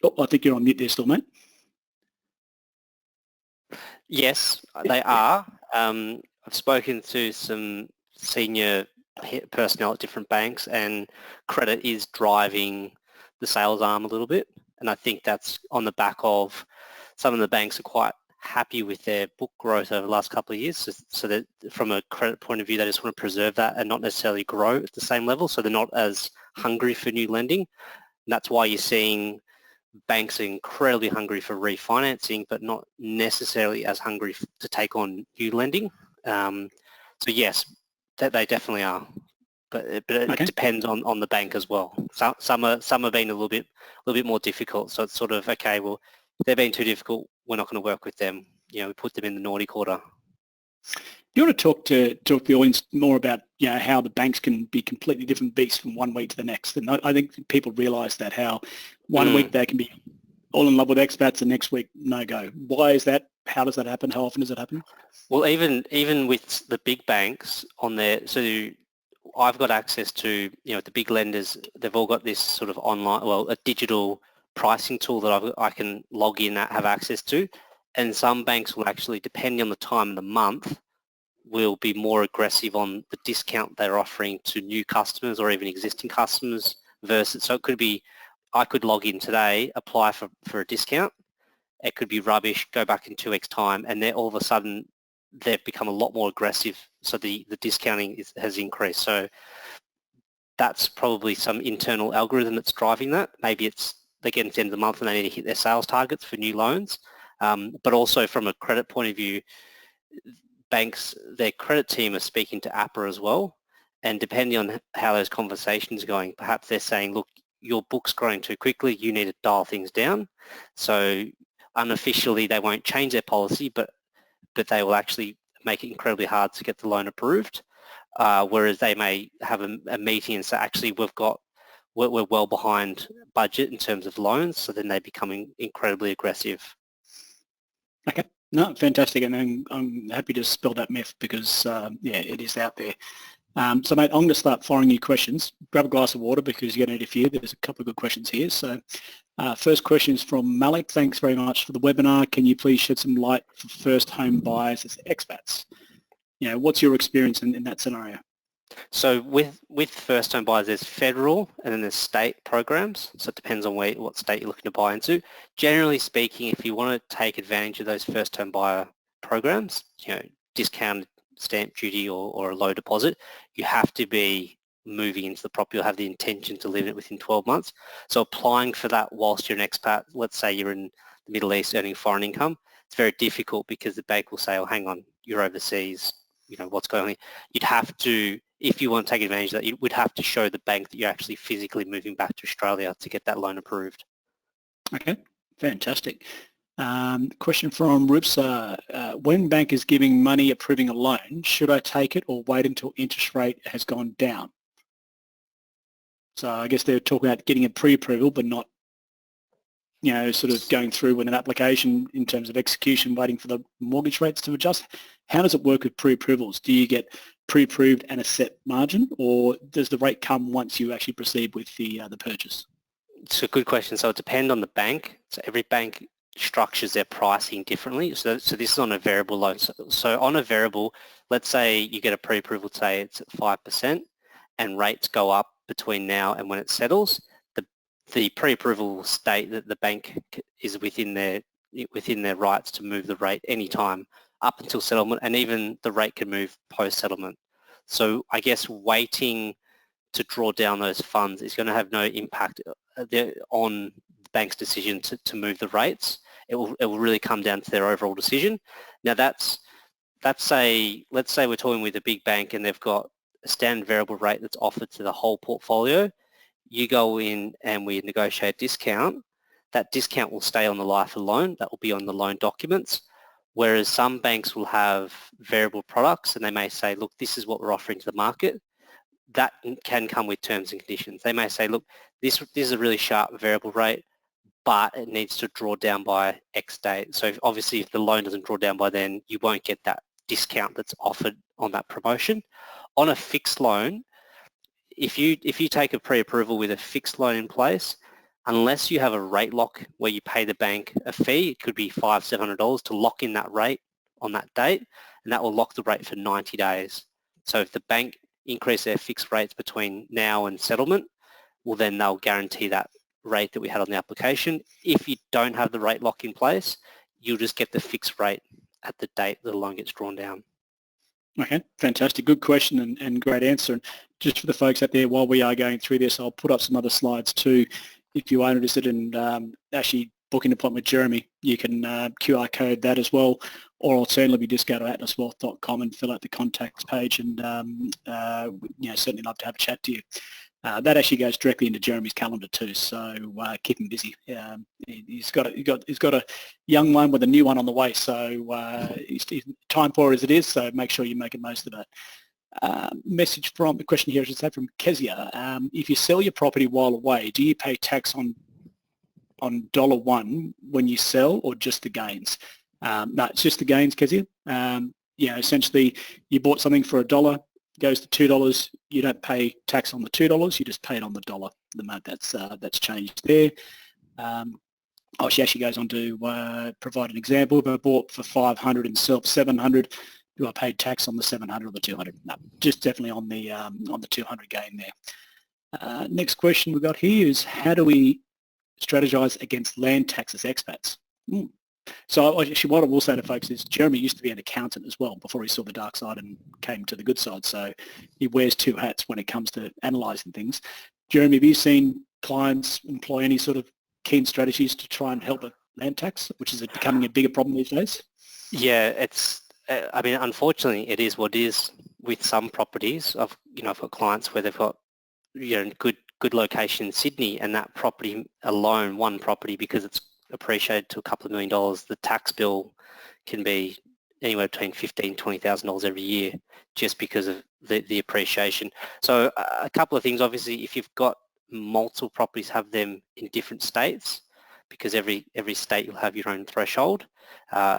[SPEAKER 1] Oh, I think you're on mute there still, mate.
[SPEAKER 2] Yes, they are. I've spoken to some senior personnel at different banks, and credit is driving the sales arm a little bit. And I think that's on the back of some of the banks are quite happy with their book growth over the last couple of years. So that from a credit point of view, they just want to preserve that and not necessarily grow at the same level. So they're not as hungry for new lending. And that's why you're seeing banks are incredibly hungry for refinancing, but not necessarily as hungry to take on new lending. So yes, that they definitely are, but it
[SPEAKER 1] Okay.
[SPEAKER 2] depends on the bank as well. Some have been a little bit more difficult. So it's sort of, okay, well, if they're being too difficult, we're not going to work with them. We put them in the naughty quarter.
[SPEAKER 1] Do you want to talk to the audience more about how the banks can be completely different beasts from one week to the next? And I think people realise that, how one week they can be all in love with expats and next week no go. Why is that? How does that happen? How often does it happen?
[SPEAKER 2] Well, even with the big banks on there, so I've got access to the big lenders. They've all got this sort of online, a digital pricing tool that I can log in and have access to. And some banks will actually, depending on the time of the month, will be more aggressive on the discount they're offering to new customers or even existing customers versus, so it could be I could log in today, apply for a discount. It could be rubbish, go back in 2 weeks' time, and then all of a sudden they've become a lot more aggressive. So the discounting has increased. So that's probably some internal algorithm that's driving that. Maybe it's they get to the end of the month and they need to hit their sales targets for new loans. But also from a credit point of view, banks, their credit team are speaking to APRA as well. And depending on how those conversations are going, perhaps they're saying, look, your book's growing too quickly, you need to dial things down. So unofficially they won't change their policy, but they will actually make it incredibly hard to get the loan approved. Whereas they may have a meeting and say, actually, we're well behind budget in terms of loans, so then they become incredibly aggressive.
[SPEAKER 1] Okay, no, fantastic, and I'm happy to spell that myth because, yeah, it is out there. So, mate, I'm going to start firing you questions. Grab a glass of water because you're going to need a few. There's a couple of good questions here. So, first question is from Malik. Thanks very much for the webinar. Can you please shed some light for first home buyers as expats? You know, what's your experience in that scenario?
[SPEAKER 2] So with first home buyers, there's federal and then there's state programs. So it depends on what state you're looking to buy into. Generally speaking, if you want to take advantage of those first home buyer programs, you know, discounted stamp duty or a low deposit, you have to be moving into the property or have the intention to live in it within 12 months. So applying for that whilst you're an expat, let's say you're in the Middle East earning foreign income, it's very difficult because the bank will say, oh, hang on, you're overseas, you know, what's going on? You'd have to, if you want to take advantage of that, you would have to show the bank that you're actually physically moving back to Australia to get that loan approved.
[SPEAKER 1] Okay, fantastic. Question from Rupsa. When bank is giving money approving a loan, should I take it or wait until interest rate has gone down? So I guess they're talking about getting a pre-approval but not, you know, sort of going through with an application in terms of execution, waiting for the mortgage rates to adjust. How does it work with pre-approvals? Do you get pre-approved and a set margin, or does the rate come once you actually proceed with the purchase?
[SPEAKER 2] It's a good question. So it depends on the bank. So every bank structures their pricing differently. So this is on a variable loan. So on a variable, let's say you get a pre-approval today, it's at 5%, and rates go up between now and when it settles. The pre-approval will state that the bank is within their rights to move the rate anytime up until settlement, and even the rate can move post-settlement. So I guess waiting to draw down those funds is going to have no impact on the bank's decision to move the rates. It will really come down to their overall decision. Now let's say we're talking with a big bank and they've got a standard variable rate that's offered to the whole portfolio. You go in and we negotiate a discount. That discount will stay on the life of the loan. That will be on the loan documents. Whereas some banks will have variable products and they may say, look, this is what we're offering to the market. That can come with terms and conditions. They may say, look, this is a really sharp variable rate, but it needs to draw down by X date. So obviously if the loan doesn't draw down by then, you won't get that discount that's offered on that promotion. On a fixed loan, if you take a pre-approval with a fixed loan in place, unless you have a rate lock where you pay the bank a fee, it could be $500-700 to lock in that rate on that date, and that will lock the rate for 90 days. So if the bank increase their fixed rates between now and settlement, well then they'll guarantee that rate that we had on the application. If you don't have the rate lock in place, you'll just get the fixed rate at the date the loan gets drawn down.
[SPEAKER 1] Okay, fantastic. Good question and great answer. And just for the folks out there, while we are going through this, I'll put up some other slides too. If you are interested in actually booking an appointment with Jeremy, you can QR code that as well, or alternatively just go to atlaswealth.com and fill out the contacts page, and you know, certainly love to have a chat to you. That actually goes directly into Jeremy's calendar too, so keep him busy. He's got a young one with a new one on the way, so he's time poor as it is. So make sure you make the most of that. Message from the question here, I should say, from Kezia. If you sell your property while away, do you pay tax on $1 when you sell, or just the gains? No, it's just the gains, Kezia. You know, essentially, you bought something for $1. Goes to $2, you don't pay tax on the $2, you just pay it on the dollar. The amount that's changed there. She actually goes on to provide an example. If I bought for $500 and sell for $700, do I pay tax on the $700 or the $200? No, just definitely on the $200 gain there. Next question we've got here is, how do we strategise against land taxes expats. So actually what I will say to folks is Jeremy used to be an accountant as well before he saw the dark side and came to the good side. So he wears two hats when it comes to analysing things. Jeremy, have you seen clients employ any sort of keen strategies to try and help a land tax, which is becoming a bigger problem these days?
[SPEAKER 2] Yeah, it's, I mean, unfortunately it is what it is with some properties. I've got clients where they've got, good location in Sydney, and that property alone, one property, because it's appreciated to a couple of $1 million, the tax bill can be anywhere between $15,000 to $20,000 every year just because of the appreciation. So a couple of things, obviously, if you've got multiple properties, have them in different states, because every state you'll have your own threshold.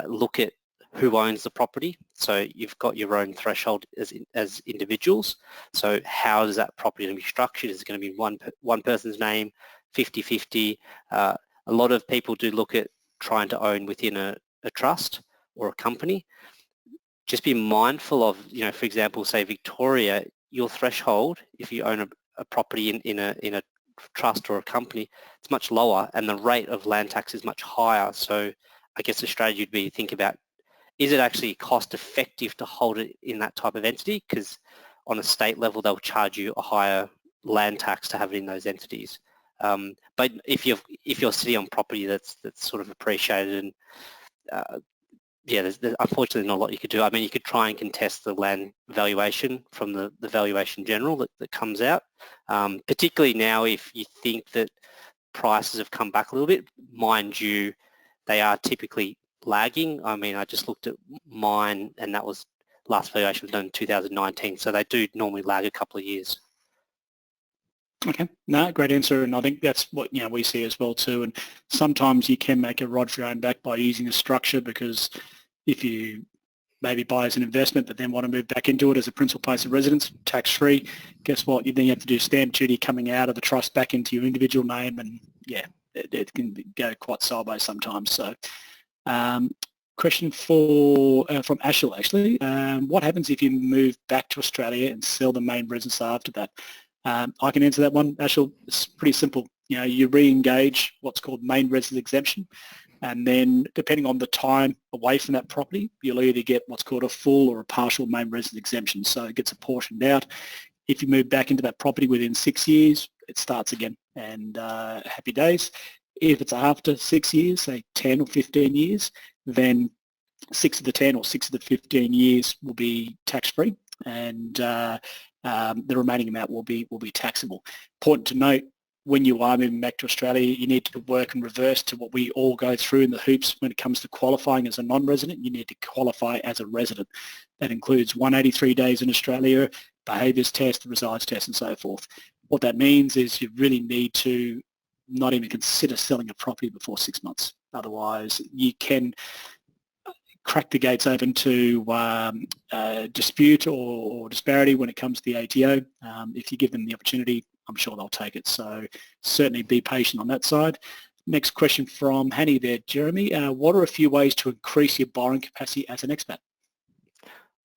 [SPEAKER 2] Look at who owns the property. So you've got your own threshold as individuals. So how is that property going to be structured? Is it going to be one person's name, 50-50? A lot of people do look at trying to own within a trust or a company. Just be mindful of, for example, say Victoria, your threshold, if you own a property in a trust or a company, it's much lower, and the rate of land tax is much higher. So I guess the strategy would be to think about, is it actually cost effective to hold it in that type of entity? Because on a state level, they'll charge you a higher land tax to have it in those entities. But if you're sitting on property that's sort of appreciated, and there's unfortunately not a lot you could do. I mean, you could try and contest the land valuation from the valuation general that comes out, particularly now if you think that prices have come back a little bit. Mind you, they are typically lagging. I mean, I just looked at mine, and that was last valuation was done in 2019, so they do normally lag a couple of years.
[SPEAKER 1] Okay, no, great answer, and I think that's what we see as well too. And sometimes you can make a rod for your own back by using a structure, because if you maybe buy as an investment but then want to move back into it as a principal place of residence, tax-free, guess what? You then have to do stamp duty coming out of the trust back into your individual name, and yeah, it can go quite sideways sometimes. So question from Ashel, actually. What happens if you move back to Australia and sell the main residence after that? I can answer that one, Ashel. It's pretty simple. You re-engage what's called main residence exemption, and then depending on the time away from that property, you'll either get what's called a full or a partial main residence exemption. So it gets apportioned out. If you move back into that property within 6 years, it starts again, and happy days. If it's after 6 years, say 10 or 15 years, then 6 of the 10 or 6 of the 15 years will be tax-free, and the remaining amount will be taxable. Important to note, when you are moving back to Australia, you need to work in reverse to what we all go through in the hoops when it comes to qualifying as a non-resident. You need to qualify as a resident. That includes 183 days in Australia, behaviours test, resides test, and so forth. What that means is you really need to not even consider selling a property before 6 months. Otherwise, you can crack the gates open to dispute or disparity when it comes to the ATO. If you give them the opportunity, I'm sure they'll take it. So certainly be patient on that side. Next question from Hanny there, Jeremy. What are a few ways to increase your borrowing capacity as an expat?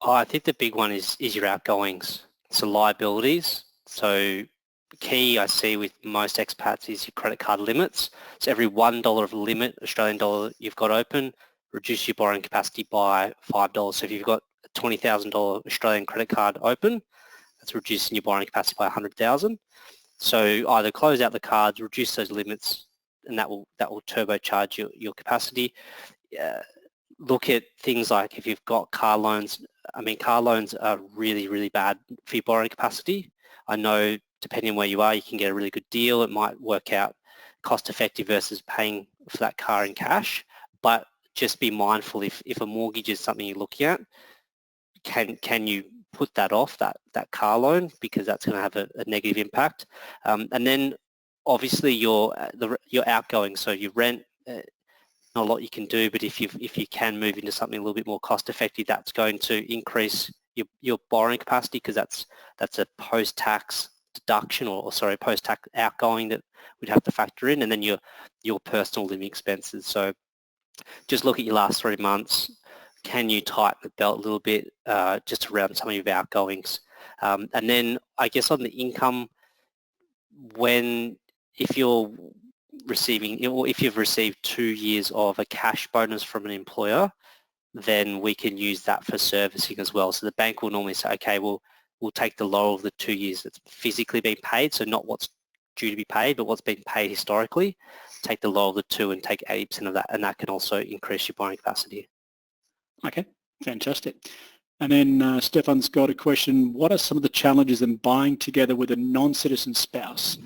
[SPEAKER 2] I think the big one is your outgoings, so liabilities. So key I see with most expats is your credit card limits. So every $1 of limit, Australian dollar, you've got open, reduce your borrowing capacity by $5. So if you've got a $20,000 Australian credit card open, that's reducing your borrowing capacity by $100,000. So either close out the cards, reduce those limits, and that will turbocharge your capacity. Look at things like if you've got car loans. I mean, car loans are really, really bad for your borrowing capacity. I know depending on where you are, you can get a really good deal. It might work out cost effective versus paying for that car in cash, but just be mindful if a mortgage is something you're looking at, can you put that off, that car loan, because that's going to have a negative impact. And then obviously your outgoing, so your rent, not a lot you can do, but if you can move into something a little bit more cost effective, that's going to increase your borrowing capacity, because that's a post-tax deduction, or sorry, post-tax outgoing that we'd have to factor in, and then your personal living expenses. So just look at your last 3 months. Can you tighten the belt a little bit just around some of your outgoings? And then I guess on the income, if you're receiving, or if you've received 2 years of a cash bonus from an employer, then we can use that for servicing as well. So the bank will normally say, okay, we'll take the lower of the 2 years that's physically been paid, so not what's due to be paid, but what's been paid historically, take the lower of the two and take 80% of that, and that can also increase your borrowing capacity.
[SPEAKER 1] Okay, fantastic. And then Stefan's got a question. What are some of the challenges in buying together with a non-citizen spouse?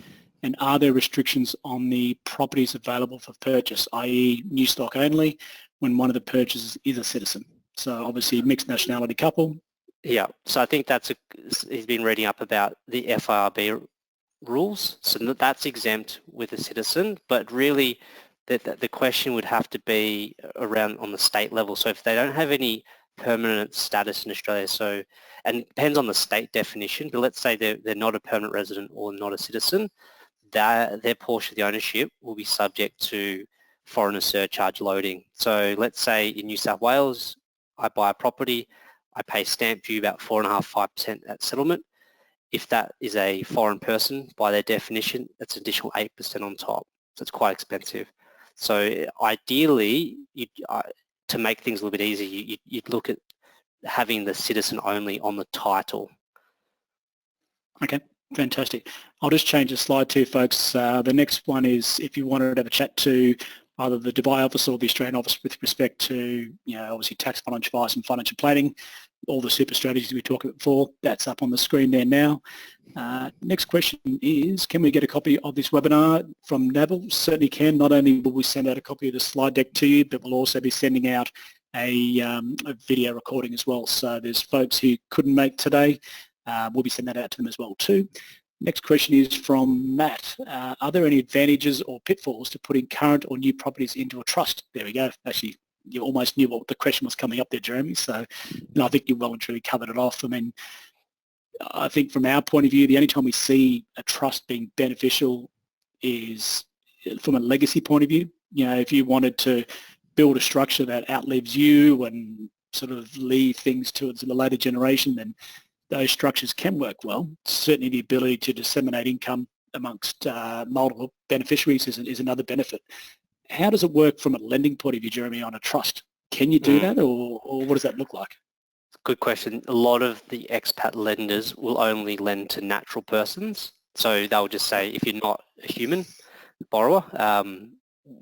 [SPEAKER 1] And are there restrictions on the properties available for purchase, i.e. new stock only, when one of the purchasers is a citizen? So obviously mixed nationality couple.
[SPEAKER 2] Yeah, so I think he's been reading up about the FIRB rules. So that's exempt with a citizen, but really the question would have to be around on the state level. So if they don't have any permanent status in Australia, so, and it depends on the state definition, but let's say they're not a permanent resident or not a citizen, their portion of the ownership will be subject to foreigner surcharge loading. So let's say in New South Wales, I buy a property, I pay stamp duty about 4.5-5% at settlement. If that is a foreign person, by their definition, that's an additional 8% on top. So it's quite expensive. So ideally, to make things a little bit easier, you'd look at having the citizen only on the title.
[SPEAKER 1] Okay, fantastic. I'll just change the slide too, folks. The next one is if you wanted to have a chat to either the Dubai office or the Australian office with respect to, obviously tax, financial advice and financial planning, all the super strategies we talked about before, that's up on the screen there now. Next question is, can we get a copy of this webinar from Neville? Certainly can. Not only will we send out a copy of the slide deck to you, but we'll also be sending out a video recording as well. So there's folks who couldn't make today. We'll be sending that out to them as well too. Next question is from Matt. Are there any advantages or pitfalls to putting current or new properties into a trust? There we go. Actually, you almost knew what the question was coming up there, Jeremy. So I think you well and truly covered it off. I mean, I think from our point of view, the only time we see a trust being beneficial is from a legacy point of view. If you wanted to build a structure that outlives you and sort of leave things to the later generation, then those structures can work well. Certainly the ability to disseminate income amongst multiple beneficiaries is another benefit. How does it work from a lending point of view, Jeremy, on a trust? Can you do that, or what does that look like?
[SPEAKER 2] Good question. A lot of the expat lenders will only lend to natural persons. So they'll just say, if you're not a human borrower,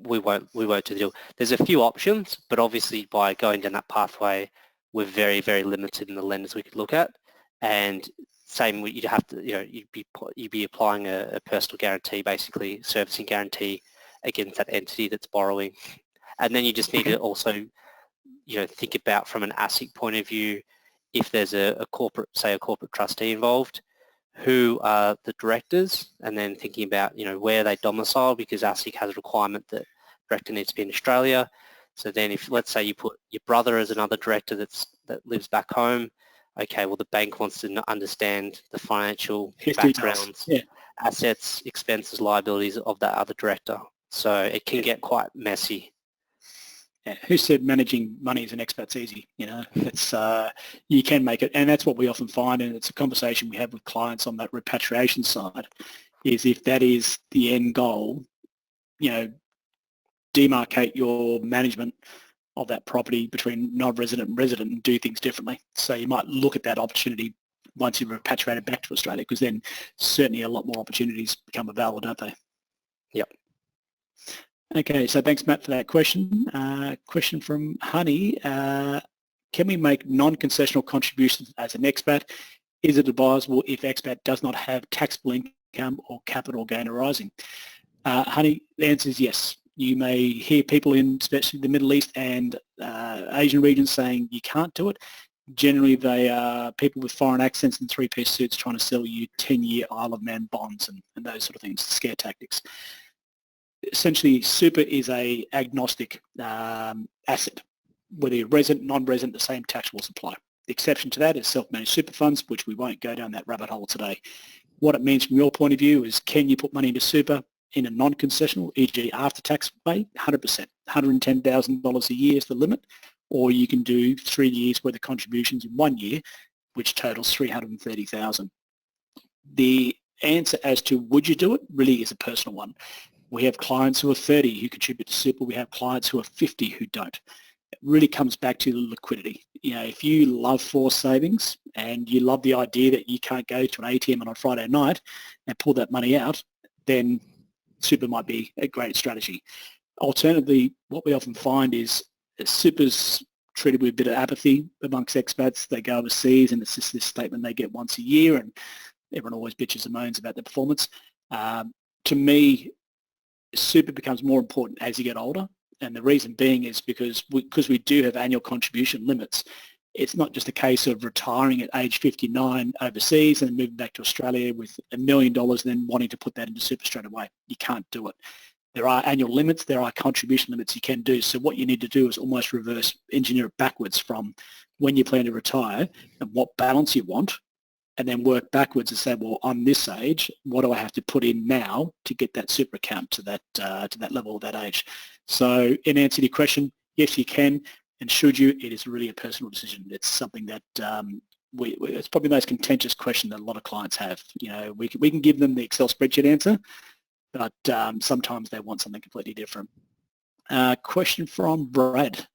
[SPEAKER 2] we won't do the deal. There's a few options, but obviously by going down that pathway, we're very, very limited in the lenders we could look at. And same, you'd have to, you'd be applying a personal guarantee, basically servicing guarantee against that entity that's borrowing. And then you just need to also, think about from an ASIC point of view, if there's a corporate, say a corporate trustee involved, who are the directors, and then thinking about, where they domicile, because ASIC has a requirement that director needs to be in Australia. So then if, let's say you put your brother as another director that lives back home, okay, well the bank wants to understand the financial backgrounds, assets, expenses, liabilities of that other director. So it can get quite messy.
[SPEAKER 1] Yeah. Who said managing money as an expat's easy? It's you can make it, and that's what we often find, and it's a conversation we have with clients on that repatriation side, is if that is the end goal, demarcate your management of that property between non-resident and resident and do things differently. So you might look at that opportunity once you've repatriated back to Australia, because then certainly a lot more opportunities become available, don't they?
[SPEAKER 2] Yep.
[SPEAKER 1] Okay, so thanks, Matt, for that question. Question from Honey. Can we make non-concessional contributions as an expat? Is it advisable if expat does not have taxable income or capital gain arising? Honey, the answer is yes. You may hear people in especially the Middle East and Asian regions saying you can't do it. Generally, they are people with foreign accents and three-piece suits trying to sell you 10-year Isle of Man bonds and those sort of things, scare tactics. Essentially, super is a agnostic asset. Whether you're resident, non-resident, the same tax rules apply. The exception to that is self-managed super funds, which we won't go down that rabbit hole today. What it means from your point of view is, can you put money into super in a non-concessional, e.g. after-tax way? 100%. $110,000 a year is the limit, or you can do 3 years worth of contributions in 1 year, which totals $330,000. The answer as to would you do it really is a personal one. We have clients who are 30 who contribute to super. We have clients who are 50 who don't. It really comes back to the liquidity. If you love forced savings and you love the idea that you can't go to an ATM on a Friday night and pull that money out, then super might be a great strategy. Alternatively, what we often find is super's treated with a bit of apathy amongst expats. They go overseas and it's just this statement they get once a year, and everyone always bitches and moans about the performance. To me, super becomes more important as you get older, and the reason being is because we do have annual contribution limits. It's not just a case of retiring at age 59 overseas and moving back to Australia with $1 million and then wanting to put that into super straight away. You can't do it. There are annual limits, there are contribution limits you can do. So what you need to do is almost reverse engineer it backwards from when you plan to retire and what balance you want, and then work backwards and say, well, I'm this age, what do I have to put in now to get that super account to that level of that age? So in answer to your question, yes, you can, and should you? It is really a personal decision. It's something that it's probably the most contentious question that a lot of clients have. We can give them the Excel spreadsheet answer, but sometimes they want something completely different. Question from Brad.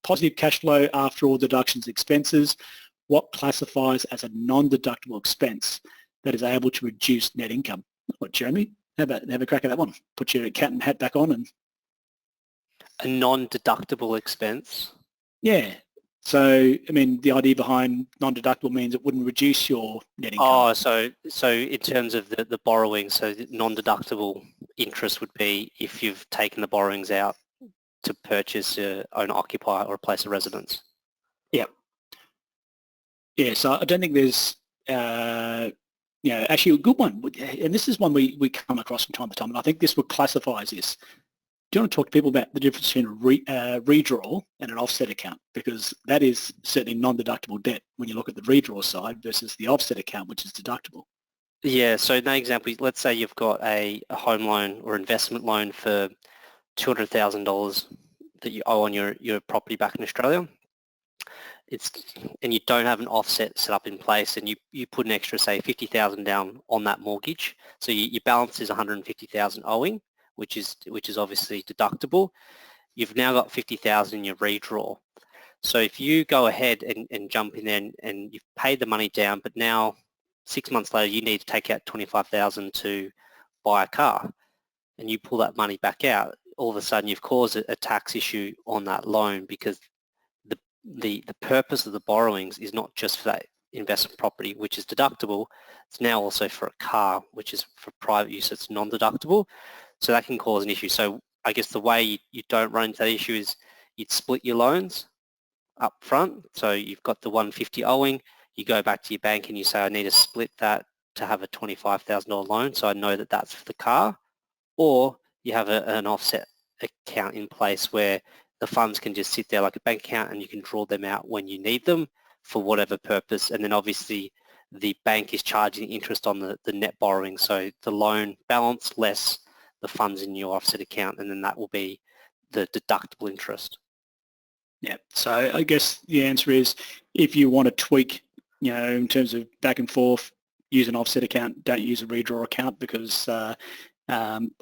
[SPEAKER 1] Positive cash flow after all deductions expenses. What classifies as a non-deductible expense that is able to reduce net income? What, Jeremy? Have a crack at that one. Put your accountant hat back on. And
[SPEAKER 2] a non-deductible expense?
[SPEAKER 1] Yeah. So, I mean, the idea behind non-deductible means it wouldn't reduce your net income.
[SPEAKER 2] Oh, so in terms of the borrowing, so non-deductible interest would be if you've taken the borrowings out to purchase your own occupier or a place of residence.
[SPEAKER 1] Yeah. Yeah, so I don't think there's, actually a good one, and this is one we come across from time to time, and I think this would classify as this. Do you want to talk to people about the difference between a redraw and an offset account? Because that is certainly non-deductible debt when you look at the redraw side versus the offset account, which is deductible.
[SPEAKER 2] Yeah, so an example, let's say you've got a home loan or investment loan for $200,000 that you owe on your property back in Australia. And you don't have an offset set up in place, and you put an extra, say, $50,000 down on that mortgage. So your balance is $150,000 owing, which is obviously deductible. You've now got $50,000 in your redraw. So if you go ahead and jump in there and you've paid the money down, but now 6 months later you need to take out $25,000 to buy a car, and you pull that money back out, all of a sudden you've caused a tax issue on that loan, because the purpose of the borrowings is not just for that investment property, which is deductible. It's now also for a car, which is for private use. It's non-deductible. So that can cause an issue. So I guess the way you don't run into that issue is you'd split your loans up front. So you've got the $150,000 owing, you go back to your bank and you say, I need to split that to have a $25,000 loan, so I know that that's for the car. Or you have an offset account in place where the funds can just sit there like a bank account and you can draw them out when you need them for whatever purpose. And then obviously the bank is charging interest on the net borrowing. So the loan balance less the funds in your offset account, and then that will be the deductible interest.
[SPEAKER 1] Yeah, so I guess the answer is if you want to tweak, in terms of back and forth, use an offset account, don't use a redraw account, because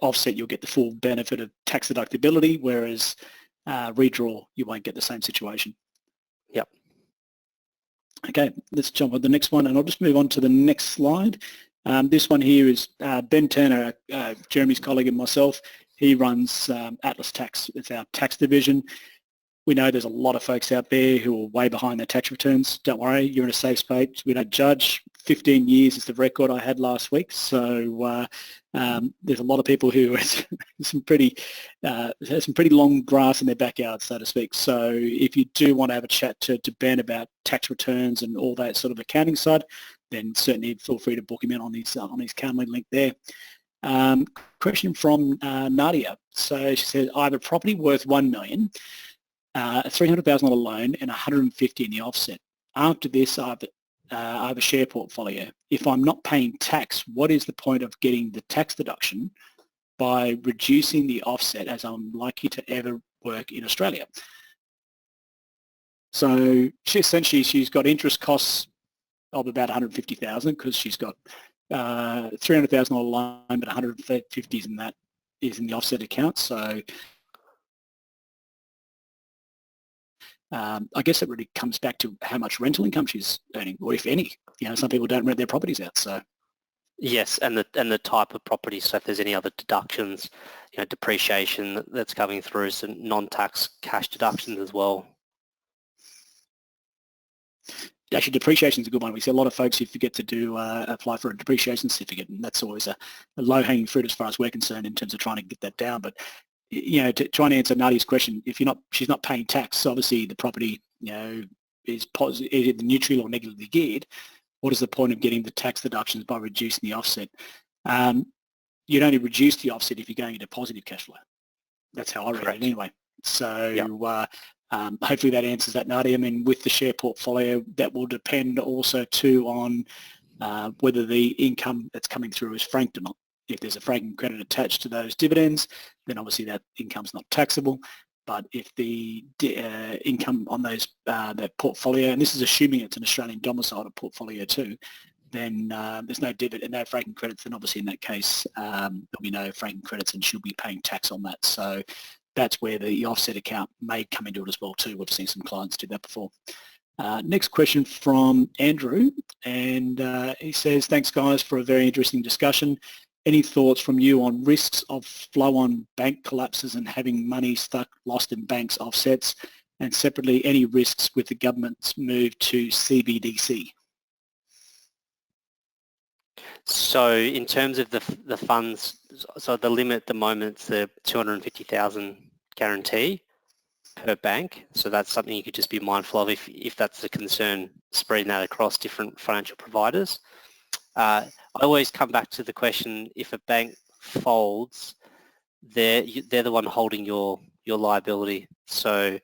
[SPEAKER 1] offset you'll get the full benefit of tax deductibility, whereas redraw you won't get the same situation.
[SPEAKER 2] Yep.
[SPEAKER 1] Okay, let's jump on the next one, and I'll just move on to the next slide. This one here is Ben Turner, Jeremy's colleague, and myself. He runs Atlas Tax. It's our tax division. We know there's a lot of folks out there who are way behind their tax returns. Don't worry, you're in a safe space. We don't judge. 15 years is the record I had last week. So there's a lot of people who have some pretty long grass in their backyard, so to speak. So if you do want to have a chat to Ben about tax returns and all that sort of accounting side, then certainly feel free to book him in on his Calendly link there. Question from Nadia. So she says, I have a property worth $1 million, a $300,000 loan, and $150,000 in the offset. After this, I have a share portfolio. If I'm not paying tax, what is the point of getting the tax deduction by reducing the offset, as I'm likely to ever work in Australia? So she's got interest costs of about $150,000 because she's got $300,000 loan, but $150,000 in that. is in the offset account. So I guess it really comes back to how much rental income she's earning, or if any. Some people don't rent their properties out, so.
[SPEAKER 2] Yes, and the type of property. So if there's any other deductions, depreciation that's coming through, some non-tax cash deductions as well.
[SPEAKER 1] Actually, depreciation is a good one. We see a lot of folks who forget to apply for a depreciation certificate, and that's always a low-hanging fruit as far as we're concerned in terms of trying to get that down. But to try and answer Nadia's question, if she's not paying tax, so obviously the property is either neutral or negatively geared. What is the point of getting the tax deductions by reducing the offset? You'd only reduce the offset if you're going into positive cash flow. That's how I read it anyway. So yep. Hopefully that answers that, Nadia. I mean, with the share portfolio, that will depend also too on whether the income that's coming through is franked or not. If there's a franking credit attached to those dividends, then obviously that income's not taxable. But if the income on those that portfolio, and this is assuming it's an Australian domiciled portfolio too, then there's no dividend, no franking credits, then obviously in that case there'll be no franking credits and she'll be paying tax on that. So that's where the offset account may come into it as well too. We've seen some clients do that before. Next question from Andrew, and he says, thanks guys for a very interesting discussion. Any thoughts from you on risks of flow-on bank collapses and having money lost in banks offsets? And separately, any risks with the government's move to CBDC?
[SPEAKER 2] So in terms of the funds, so the limit at the moment is the 250,000 guarantee per bank. So that's something you could just be mindful of if that's a concern, spreading that across different financial providers. I always come back to the question, if a bank folds, they're the one holding your liability. So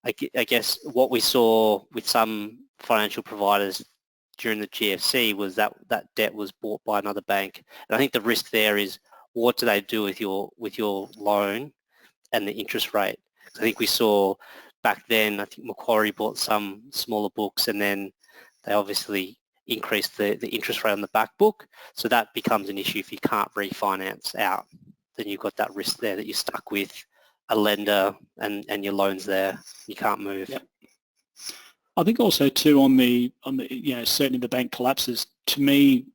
[SPEAKER 2] I guess what we saw with some financial providers during the GFC was that debt was bought by another bank. And I think the risk there is, what do they do with your loan and the interest rate? I think we saw back then, I think Macquarie bought some smaller books, and then they obviously increase the interest rate on the back book. So that becomes an issue if you can't refinance out. Then you've got that risk there that you're stuck with a lender and your loans there. You can't move.
[SPEAKER 1] Yep. I think also too on the certainly the bank collapses, to me,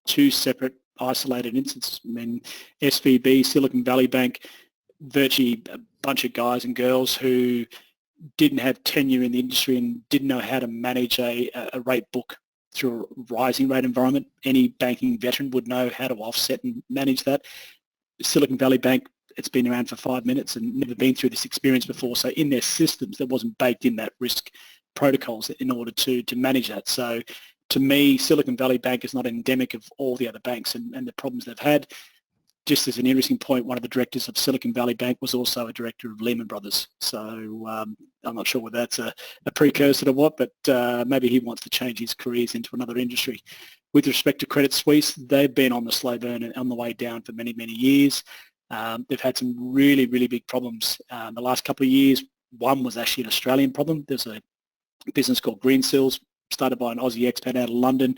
[SPEAKER 1] two separate isolated instances. I mean, SVB, Silicon Valley Bank, virtually a bunch of guys and girls who didn't have tenure in the industry and didn't know how to manage a rate book through a rising rate environment. Any banking veteran would know how to offset and manage that. Silicon Valley Bank, it's been around for 5 minutes and never been through this experience before. So in their systems, there wasn't baked in that risk protocols in order to manage that. So to me, Silicon Valley Bank is not endemic of all the other banks and the problems they've had. Just as an interesting point, one of the directors of Silicon Valley Bank was also a director of Lehman Brothers. So I'm not sure whether that's a precursor to what, but maybe he wants to change his careers into another industry. With respect to Credit Suisse, they've been on the slow burn and on the way down for many, many years. They've had some really, really big problems the last couple of years. One was actually an Australian problem. There's a business called Green Seals, started by an Aussie expat out of London.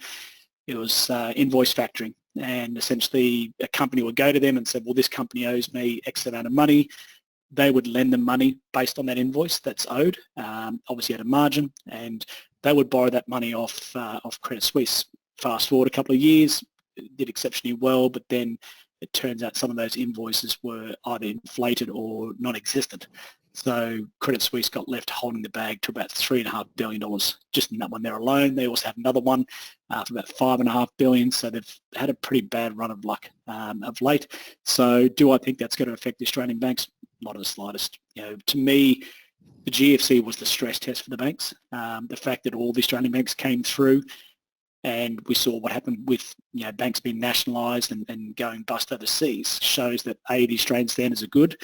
[SPEAKER 1] It was invoice factoring. And essentially a company would go to them and say, well, this company owes me X amount of money. They would lend them money based on that invoice that's owed, obviously at a margin, and they would borrow that money off Credit Suisse. Fast forward a couple of years, it did exceptionally well, but then it turns out some of those invoices were either inflated or non-existent. So Credit Suisse got left holding the bag to about $3.5 billion just in that one there alone. They also have another one for about $5.5 billion. So they've had a pretty bad run of luck of late. So do I think that's going to affect the Australian banks? Not in the slightest. To me, the GFC was the stress test for the banks. The fact that all the Australian banks came through, and we saw what happened with banks being nationalised and going bust overseas, shows that A, the Australian standards are good.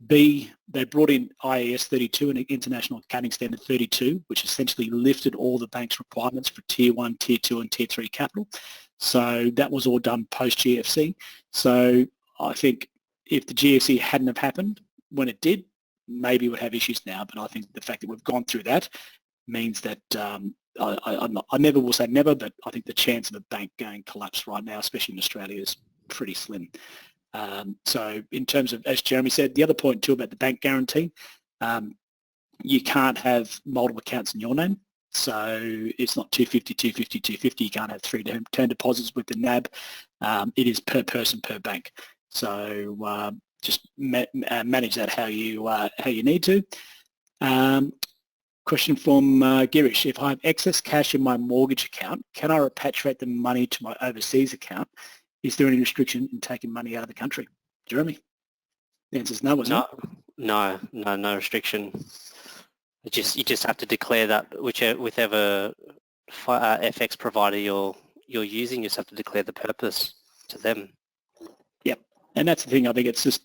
[SPEAKER 1] B, they brought in IAS 32, an International Accounting Standard 32, which essentially lifted all the bank's requirements for Tier 1, Tier 2 and Tier 3 capital. So that was all done post-GFC. So I think if the GFC hadn't have happened when it did, maybe we'd have issues now. But I think the fact that we've gone through that means that I never will say never, but I think the chance of a bank going collapse right now, especially in Australia, is pretty slim. So in terms of, as Jeremy said, the other point too about the bank guarantee, you can't have multiple accounts in your name. So it's not 250, 250, 250. You can't have 3 term deposits with the NAB. It is per person, per bank. So just manage that how you need to. Question from Girish. If I have excess cash in my mortgage account, can I repatriate the money to my overseas account? Is there any restriction in taking money out of the country? Jeremy? The answer is no, isn't it?
[SPEAKER 2] No restriction. You just have to declare that whichever FX provider you're using, you just have to declare the purpose to them.
[SPEAKER 1] Yep, and that's the thing. I think it's just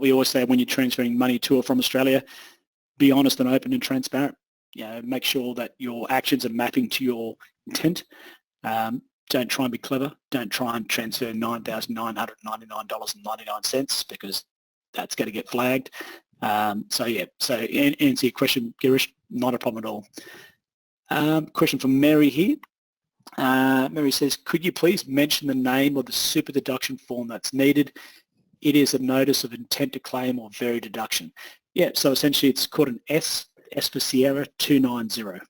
[SPEAKER 1] we always say when you're transferring money to or from Australia, be honest and open and transparent. Make sure that your actions are mapping to your intent. Don't try and be clever. Don't try and transfer $9,999.99 because that's going to get flagged. So answer your question, Girish, not a problem at all. Question from Mary here. Mary says, could you please mention the name of the super deduction form that's needed? It is a notice of intent to claim or vary deduction. Yeah, so essentially it's called an S for Sierra 290.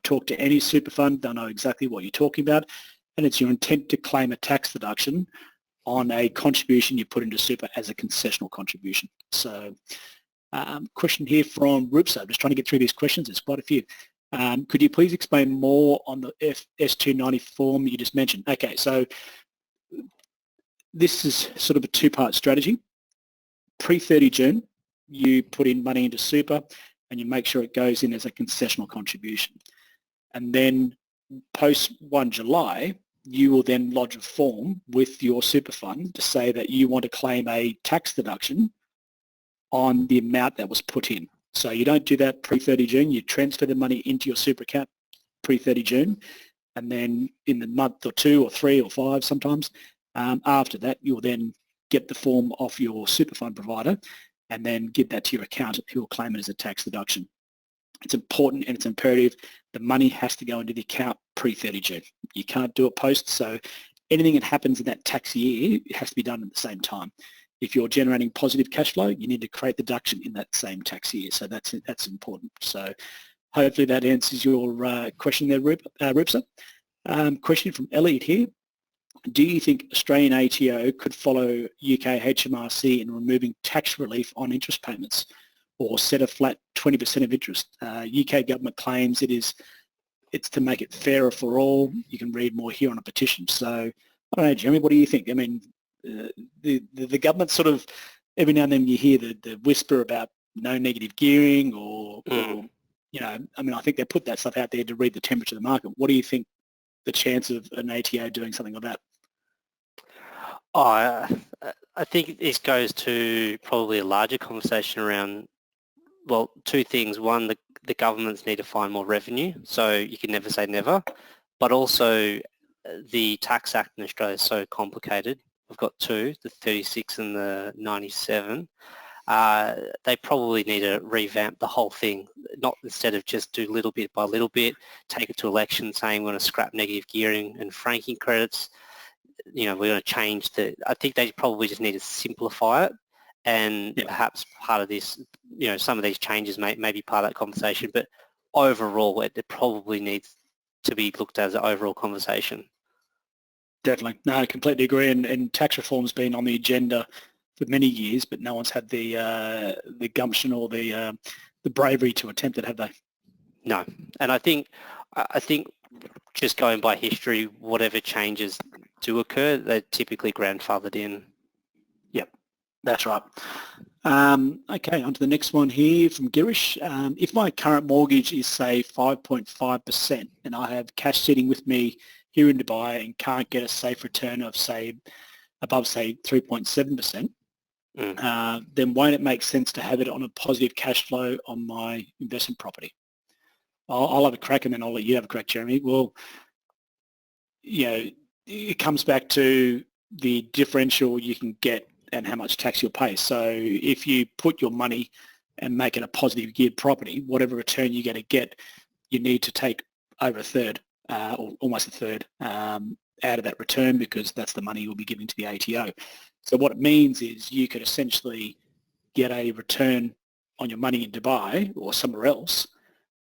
[SPEAKER 1] Talk to any super fund, they'll know exactly what you're talking about, and it's your intent to claim a tax deduction on a contribution you put into super as a concessional contribution. So question here from Rupsa. I'm just trying to get through these questions. There's quite a few. Could you please explain more on the S290 form you just mentioned? Okay, so this is sort of a two-part strategy. Pre-30 June, you put in money into super and you make sure it goes in as a concessional contribution. And then post 1 July, you will then lodge a form with your super fund to say that you want to claim a tax deduction on the amount that was put in. So you don't do that pre-30 June, you transfer the money into your super account pre-30 June, and then in the month or 2 or 3 or 5 sometimes, after that you'll then get the form off your super fund provider and then give that to your accountant who will claim it as a tax deduction. It's important and it's imperative. The money has to go into the account pre-30 June. You can't do it post, so anything that happens in that tax year has to be done at the same time. If you're generating positive cash flow, you need to create the deduction in that same tax year, so that's important. So hopefully that answers your question there, Rupsa. Question from Elliot here. Do you think Australian ATO could follow UK HMRC in removing tax relief on interest payments or set a flat 20% of interest? UK government claims it's to make it fairer for all. You can read more here on a petition. So I don't know, Jeremy, what do you think? I mean, the government sort of, every now and then you hear the whisper about no negative gearing or, I mean, I think they put that stuff out there to read the temperature of the market. What do you think the chance of an ATO doing something like that?
[SPEAKER 2] I think this goes to probably a larger conversation around, well, two things. One, the governments need to find more revenue, so you can never say never, but also the tax act in Australia is so complicated. We've got two, the 36 and the 97. They probably need to revamp the whole thing, not instead of just do little bit by little bit, take it to election saying we're going to scrap negative gearing and franking credits. We're going to change I think they probably just need to simplify it, and perhaps part of this, some of these changes may be part of that conversation, but overall it probably needs to be looked at as an overall conversation.
[SPEAKER 1] Definitely. No, I completely agree, and tax reform's been on the agenda for many years, but no one's had the gumption or the bravery to attempt it, have they?
[SPEAKER 2] No, and I think just going by history, whatever changes do occur, they're typically grandfathered in.
[SPEAKER 1] Yep, that's right. Okay, on to the next one here from Girish. If my current mortgage is, say, 5.5% and I have cash sitting with me here in Dubai and can't get a safe return of, say, above, say, 3.7%, then won't it make sense to have it on a positive cash flow on my investment property? I'll have a crack and then I'll let you have a crack, Jeremy. Well, it comes back to the differential you can get and how much tax you'll pay. So if you put your money and make it a positive geared property, whatever return you're going to get, you need to take over a third or almost a third out of that return, because that's the money you'll be giving to the ATO. So what it means is you could essentially get a return on your money in Dubai or somewhere else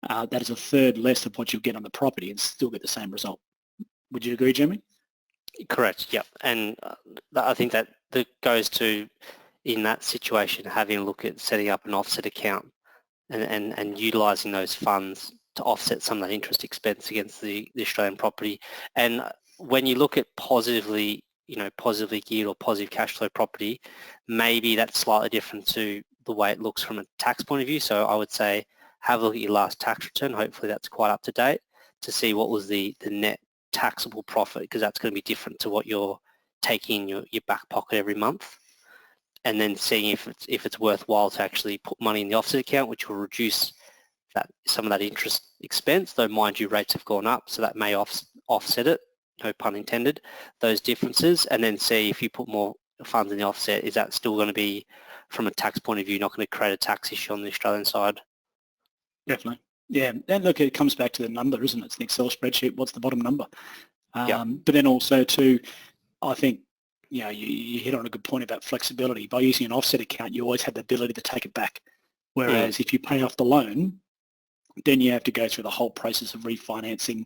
[SPEAKER 1] that is a third less of what you'll get on the property and still get the same result. Would you agree, Jeremy?
[SPEAKER 2] Correct, yep. And I think that goes to, in that situation, having a look at setting up an offset account and utilising those funds to offset some of that interest expense against the Australian property. And when you look at positively geared or positive cash flow property, maybe that's slightly different to the way it looks from a tax point of view. So I would say have a look at your last tax return. Hopefully that's quite up to date to see what was the net taxable profit, because that's going to be different to what you're taking in your back pocket every month. And then seeing if it's worthwhile to actually put money in the offset account, which will reduce some of that interest expense, though mind you rates have gone up, so that may offset it, no pun intended, those differences. And then see if you put more funds in the offset, is that still going to be, from a tax point of view, not going to create a tax issue on the Australian side?
[SPEAKER 1] Definitely. Yeah, and look, it comes back to the number, isn't it? It's an Excel spreadsheet. What's the bottom number? But then also too, I think, you hit on a good point about flexibility. By using an offset account, you always have the ability to take it back. Whereas if you pay off the loan, then you have to go through the whole process of refinancing.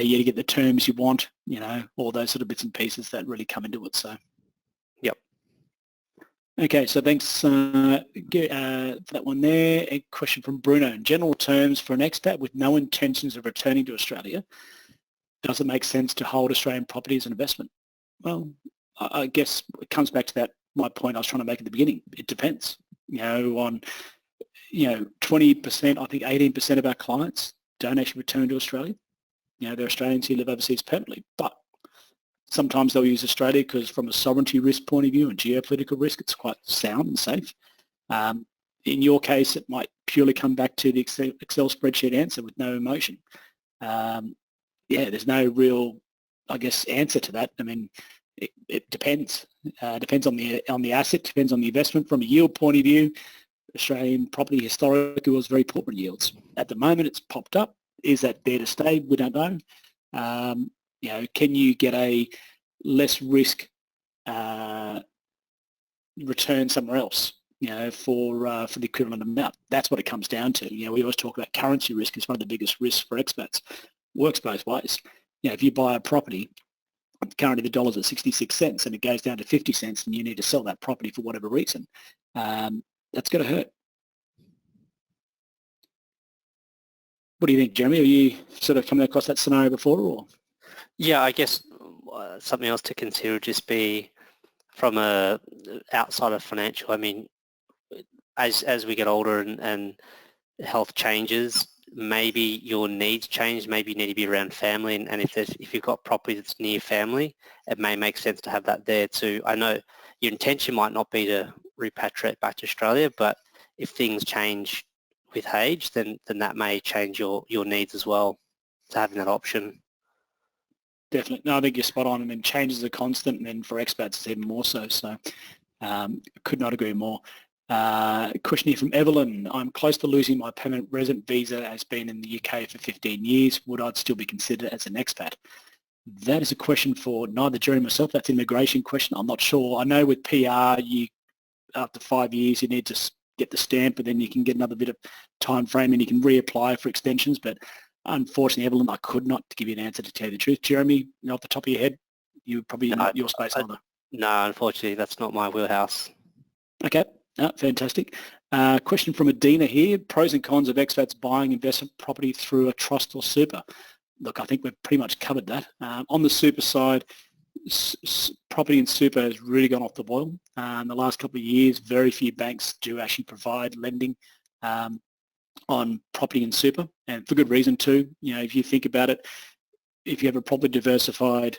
[SPEAKER 1] You to get the terms you want, all those sort of bits and pieces that really come into it. So,
[SPEAKER 2] yep.
[SPEAKER 1] Okay, so thanks for that one there. A question from Bruno. In general terms, for an expat with no intentions of returning to Australia, does it make sense to hold Australian property as an investment? Well, I guess it comes back to my point I was trying to make at the beginning. It depends. On 20%, I think 18% of our clients don't actually return to Australia. They're Australians who live overseas permanently, but sometimes they'll use Australia because from a sovereignty risk point of view and geopolitical risk, it's quite sound and safe. In your case, it might purely come back to the Excel spreadsheet answer with no emotion. There's no real, answer to that. I mean, it depends. Depends on the asset, depends on the investment. From a yield point of view, Australian property historically was very poor in yields. At the moment, it's popped up. Is that there to stay? We don't know. Can you get a less risk return somewhere else? For the equivalent amount. That's what it comes down to. We always talk about currency risk as one of the biggest risks for expats. Works both ways. If you buy a property, currently the dollar's at 66 cents and it goes down to 50 cents and you need to sell that property for whatever reason, that's going to hurt. What do you think, Jeremy? Are you sort of coming across that scenario before? Or?
[SPEAKER 2] Yeah, I guess something else to consider would just be from a outside of financial. I mean, as we get older and health changes, maybe your needs change. Maybe you need to be around family, and if you've got property that's near family, it may make sense to have that there too. I know your intention might not be to repatriate back to Australia, but if things change with age, then that may change your needs as well, to having that option.
[SPEAKER 1] Definitely. No, I think you're spot on. I mean, changes are constant, and then for expats, it's even more so. So could not agree more. Question here from Evelyn. I'm close to losing my permanent resident visa, has been in the UK for 15 years. Would I still be considered as an expat? That is a question for neither Jerry nor myself. That's an immigration question. I'm not sure. I know with PR, after 5 years, you need to get the stamp, and then you can get another bit of time frame and you can reapply for extensions. But unfortunately, Evelyn, I could not give you an answer, to tell you the truth. Jeremy, off the top of your head, you probably not your space either.
[SPEAKER 2] No, unfortunately, that's not my wheelhouse.
[SPEAKER 1] Okay, fantastic. Question from Adina here. Pros and cons of expats buying investment property through a trust or super. Look, I think we've pretty much covered that. On the super side, property and super has really gone off the boil. In the last couple of years, very few banks do actually provide lending on property and super, and for good reason too. If you think about it, if you have a properly diversified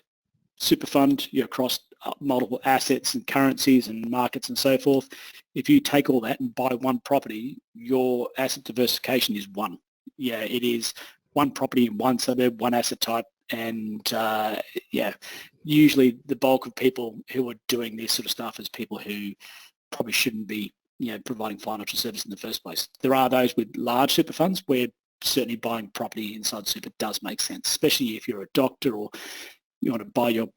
[SPEAKER 1] super fund, you're across multiple assets and currencies and markets and so forth. If you take all that and buy one property, your asset diversification is one. It is one property in one suburb, one asset type, and usually the bulk of people who are doing this sort of stuff is people who probably shouldn't be providing financial service in the first place. There are those with large super funds where certainly buying property inside super does make sense, especially if you're a doctor or you want to buy your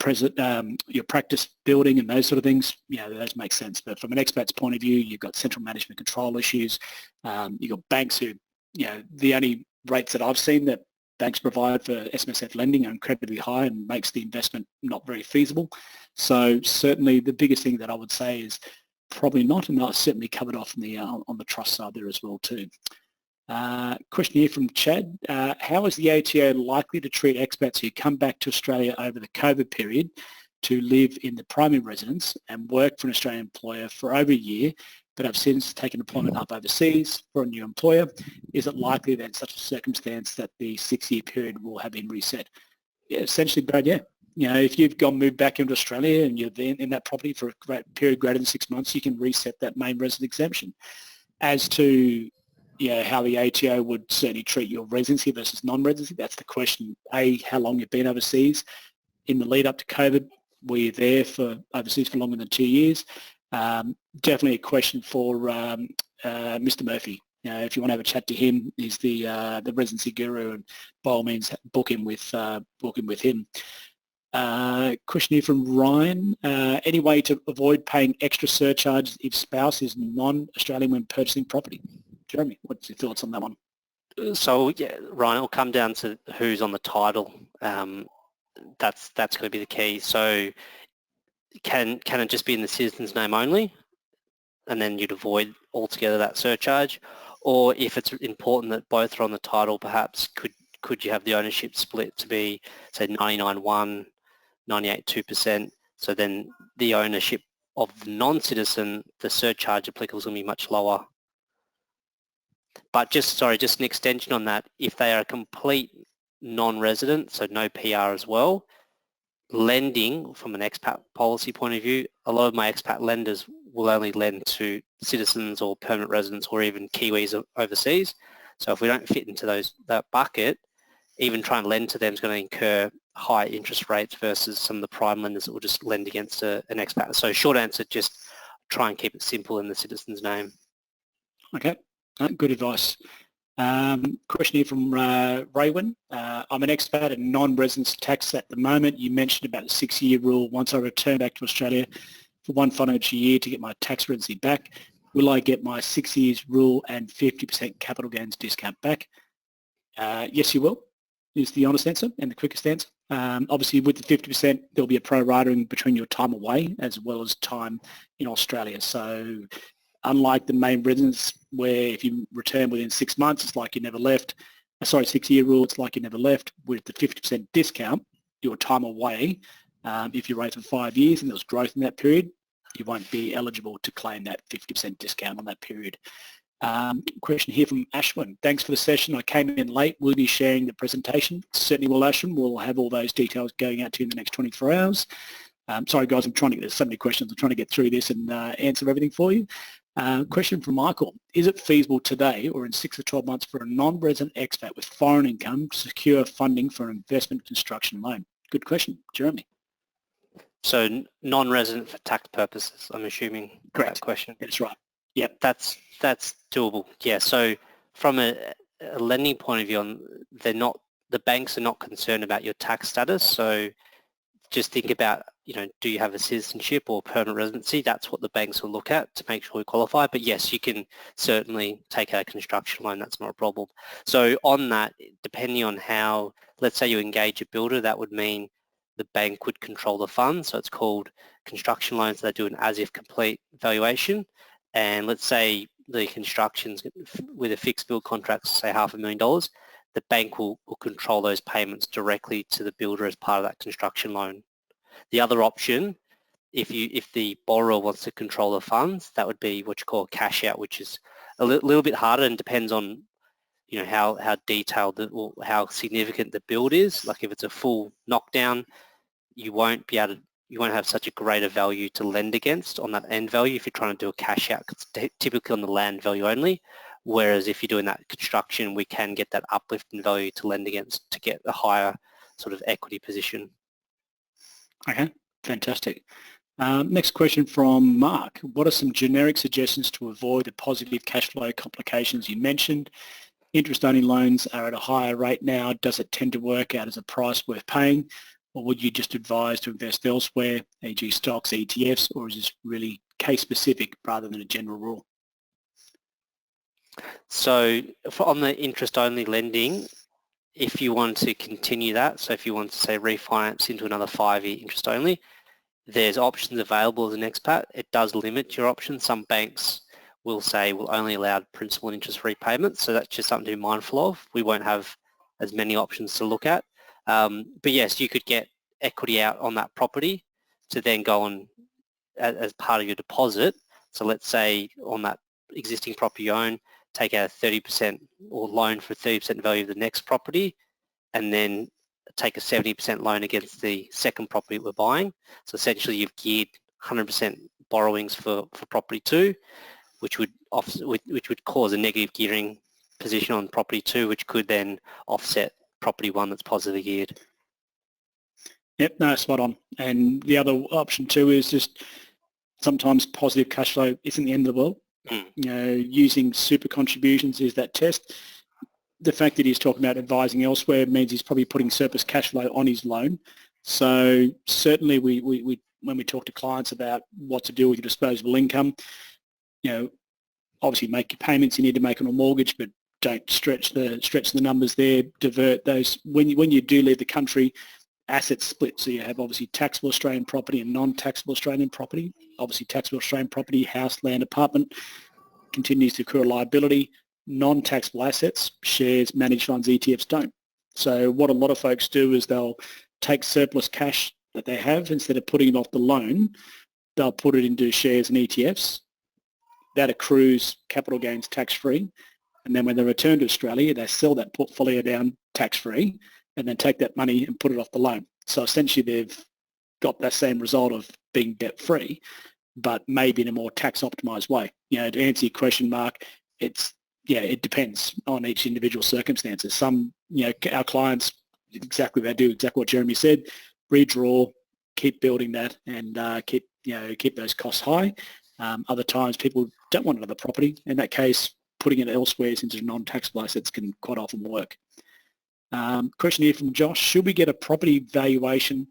[SPEAKER 1] practice building and those sort of things, those make sense. But from an expat's point of view, you've got central management control issues. You've got banks who, the only rates that I've seen that banks provide for SMSF lending are incredibly high and makes the investment not very feasible. So certainly the biggest thing that I would say is probably not, and that's certainly covered off on the trust side there as well too. Question here from Chad. How is the ATO likely to treat expats who come back to Australia over the COVID period to live in the primary residence and work for an Australian employer for over a year, but have since taken employment up overseas for a new employer? Is it likely that in such a circumstance that the 6-year period will have been reset? Yeah, essentially, Brad, yeah. If you've moved back into Australia and you're then in that property for a period greater than 6 months, you can reset that main resident exemption. As to how the ATO would certainly treat your residency versus non-residency, that's the question. A, how long you've been overseas. In the lead up to COVID, were you there for overseas for longer than 2 years? Definitely a question for Mr. Murphy. If you want to have a chat to him, he's the residency guru, and by all means, book in with him. Question here from Ryan. Any way to avoid paying extra surcharges if spouse is non-Australian when purchasing property? Jeremy, what's your thoughts on that one?
[SPEAKER 2] So yeah, Ryan, it'll come down to who's on the title. That's going to be the key. So can it just be in the citizen's name only, and then you'd avoid altogether that surcharge? Or if it's important that both are on the title, perhaps could you have the ownership split to be, say, 99.1, 98.2%? So then the ownership of the non-citizen, the surcharge applicable is going to be much lower. But just an extension on that, if they are a complete non-resident, so no PR as well, lending from an expat policy point of view, a lot of my expat lenders will only lend to citizens or permanent residents or even Kiwis overseas. So if we don't fit into that bucket, even trying to lend to them is going to incur high interest rates versus some of the prime lenders that will just lend against an expat. So short answer, just try and keep it simple in the citizen's name.
[SPEAKER 1] Okay. Good advice. Question here from Raywin. I'm an expat and non-residence tax at the moment. You mentioned about the 6-year rule. Once I return back to Australia for one financial year to get my tax residency back, will I get my 6 years rule and 50% capital gains discount back? Yes, you will, is the honest answer and the quickest answer. Obviously, with the 50%, there'll be a pro-rating between your time away as well as time in Australia. So unlike the main residence, where if you return within 6 months, it's like you never left. 6-year rule, it's like you never left. With the 50% discount, your time away, if you're away for 5 years and there was growth in that period, you won't be eligible to claim that 50% discount on that period. Question here from Ashwin. Thanks for the session. I came in late. Will you be sharing the presentation? Certainly will, Ashwin. We'll have all those details going out to you in the next 24 hours. Sorry, guys, there's so many questions. I'm trying to get through this and answer everything for you. Question from Michael. Is it feasible today or in 6 or 12 months for a non-resident expat with foreign income to secure funding for an investment construction loan? Good question. Jeremy.
[SPEAKER 2] So non-resident for tax purposes, I'm assuming.
[SPEAKER 1] Correct.
[SPEAKER 2] That question.
[SPEAKER 1] That's right. Yep.
[SPEAKER 2] That's doable. Yeah. So from a lending point of view, the banks are not concerned about your tax status. So just think about, do you have a citizenship or permanent residency? That's what the banks will look at to make sure you qualify. But yes, you can certainly take out a construction loan. That's not a problem. So on that, depending on how, let's say you engage a builder, that would mean the bank would control the funds. So it's called construction loans. They do an as-if complete valuation. And let's say the construction's with a fixed bill contract, say $500,000, the bank will control those payments directly to the builder as part of that construction loan. The other option, if the borrower wants to control the funds, that would be what you call a cash out, which is a little bit harder and depends on how detailed or how significant the build is. Like if it's a full knockdown, you won't have such a greater value to lend against on that end value if you're trying to do a cash out, because it's typically on the land value only. Whereas if you're doing that construction, we can get that uplift in value to lend against to get a higher sort of equity position.
[SPEAKER 1] Okay, fantastic. Next question from Mark. What are some generic suggestions to avoid the positive cash flow complications you mentioned? Interest-only loans are at a higher rate now. Does it tend to work out as a price worth paying? or would you just advise to invest elsewhere, e.g. stocks, ETFs, or is this really case specific rather than a general rule?
[SPEAKER 2] So on the interest-only lending, if you want to continue that, so if you want to say refinance into another 5-year interest-only, there's options available as an expat. It does limit your options. Some banks will say will only allow principal and interest repayments, so that's just something to be mindful of. We won't have as many options to look at. But yes, you could get equity out on that property to then go on as part of your deposit. So let's say on that existing property you own, take out a 30% or loan for 30% value of the next property, and then take a 70% loan against the second property we're buying. So essentially you've geared 100% borrowings for property 2, which would cause a negative gearing position on property 2, which could then offset property 1 that's positively geared.
[SPEAKER 1] Yep, no, spot on. And the other option too is just sometimes positive cash flow isn't the end of the world. You know, using super contributions is that test. The fact that he's talking about advising elsewhere means he's probably putting surplus cash flow on his loan. So certainly we when we talk to clients about what to do with your disposable income, you know, obviously make your payments you need to make on a mortgage, but don't stretch the numbers there. Divert those when you do leave the country. Assets split, so you have obviously taxable Australian property and non-taxable Australian property. Obviously taxable Australian property, house, land, apartment, continues to accrue a liability. Non-taxable assets, shares, managed funds, ETFs don't. So what a lot of folks do is they'll take surplus cash that they have, instead of putting it off the loan, they'll put it into shares and ETFs. That accrues capital gains tax-free. And then when they return to Australia, they sell that portfolio down tax-free, and then take that money and put it off the loan. So essentially they've got that same result of being debt-free, but maybe in a more tax-optimised way. You know, to answer your question, Mark, it depends on each individual circumstances. Some, you know, our clients, exactly what Jeremy said, redraw, keep building that, and keep those costs high. Other times people don't want another property. In that case, putting it elsewhere into non-taxable assets can quite often work. Question here from Josh: should we get a property valuation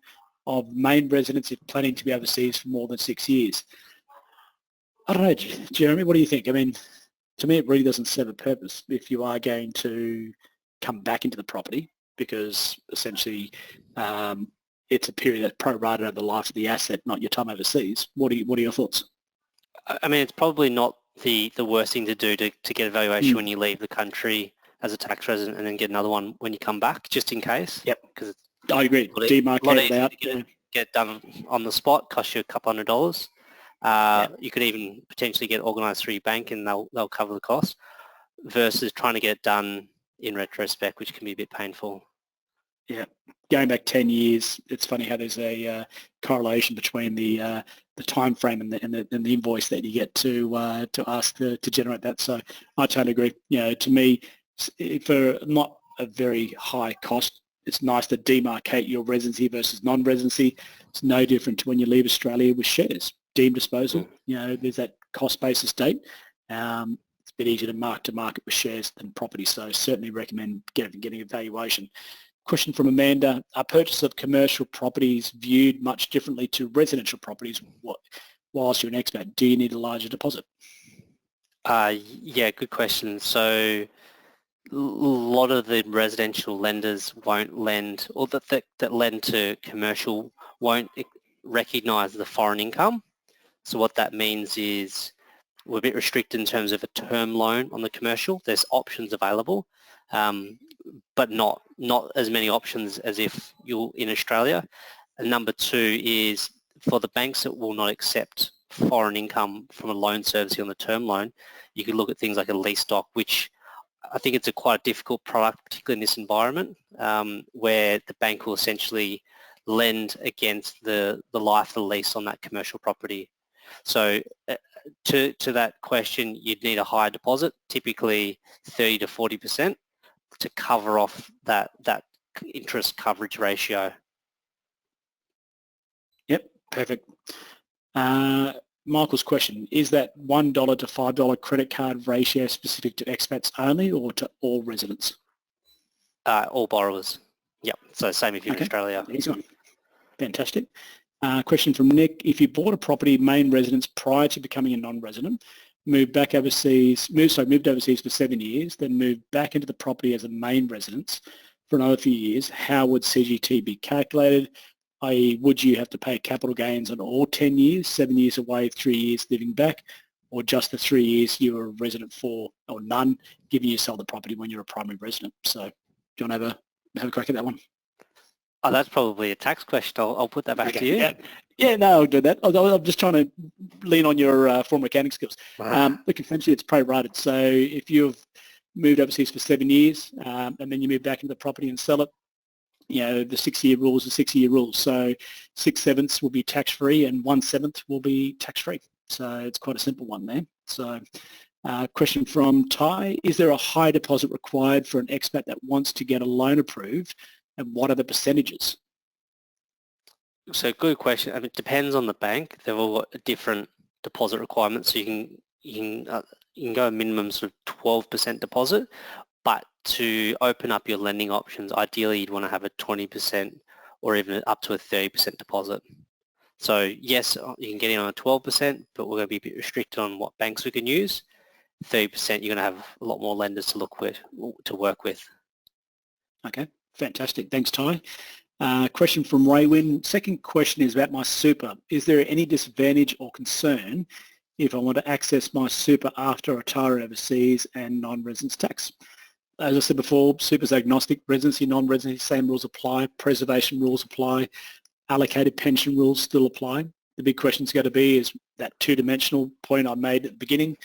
[SPEAKER 1] of main residence if planning to be overseas for more than 6 years? I don't know, Jeremy, what do you think? I mean, to me, it really doesn't serve a purpose if you are going to come back into the property, because essentially it's a period that's prorated over the life of the asset, not your time overseas. What are your thoughts?
[SPEAKER 2] I mean, it's probably not the worst thing to do to get a valuation when you leave the country as a tax resident, and then get another one when you come back, just in case.
[SPEAKER 1] Yep.
[SPEAKER 2] Because
[SPEAKER 1] I agree. Demarcate it out.
[SPEAKER 2] Get done on the spot, cost you $200. You could even potentially get organised through your bank, and they'll cover the cost, versus trying to get it done in retrospect, which can be a bit painful.
[SPEAKER 1] Yeah, going back 10 years, it's funny how there's a correlation between the time frame and the invoice that you get to ask to generate that. So I totally agree. You know, to me, for not a very high cost, it's nice to demarcate your residency versus non-residency. It's no different to when you leave Australia with shares, deemed disposal. You know, there's that cost basis date. It's a bit easier to market with shares than property. So certainly recommend getting a valuation. Question from Amanda: are purchase of commercial properties viewed much differently to residential properties whilst you're an expat? Do you need a larger deposit?
[SPEAKER 2] Yeah, good question. So a lot of the residential lenders won't lend, or that lend to commercial won't recognise the foreign income. So what that means is we're a bit restricted in terms of a term loan on the commercial. There's options available, but not as many options as if you're in Australia. And number 2 is, for the banks that will not accept foreign income from a loan servicing on the term loan, you could look at things like a lease doc, which I think it's a quite difficult product, particularly in this environment, where the bank will essentially lend against the life of the lease on that commercial property. So to that question, you'd need a higher deposit, typically 30 to 40%, to cover off that interest coverage ratio.
[SPEAKER 1] Yep, perfect. Michael's question: is that $1 to $5 credit card ratio specific to expats only, or to all residents?
[SPEAKER 2] All borrowers. Yep. So same if you're in Australia.
[SPEAKER 1] Easy one. Fantastic. Question from Nick. If you bought a property main residence prior to becoming a non-resident, moved overseas for 7 years, then moved back into the property as a main residence for another few years, how would CGT be calculated? I.e., would you have to pay capital gains on all 10 years, 7 years away, 3 years living back, or just the 3 years you were a resident for, or none, given you sell the property when you're a primary resident? So do you want to have a crack at that one?
[SPEAKER 2] Oh, that's probably a tax question. I'll put that back to you.
[SPEAKER 1] Yeah, no, I'll do that. I'm just trying to lean on your former accounting skills. Look, essentially it's prorated. So if you've moved overseas for 7 years and then you move back into the property and sell it, the 6-year rule is a 6-year rule. So 6/7 will be tax-free and 1/7 will be tax-free. So it's quite a simple one there. So question from Ty, is there a high deposit required for an expat that wants to get a loan approved, and what are the percentages?
[SPEAKER 2] So good question. I mean, it depends on the bank. They've all got different deposit requirements. So you can go a minimum sort of 12% deposit, but to open up your lending options, ideally you'd want to have a 20% or even up to a 30% deposit. So yes, you can get in on a 12%, but we're going to be a bit restricted on what banks we can use. 30%, you're going to have a lot more lenders to work with.
[SPEAKER 1] Okay, fantastic. Thanks, Ty. Question from Raywin. Second question is about my super. Is there any disadvantage or concern if I want to access my super after retiring overseas and non-residence tax? As I said before, super's agnostic, residency, non-residency, same rules apply, preservation rules apply, allocated pension rules still apply. The big question's going to be is that two-dimensional point I made at the beginning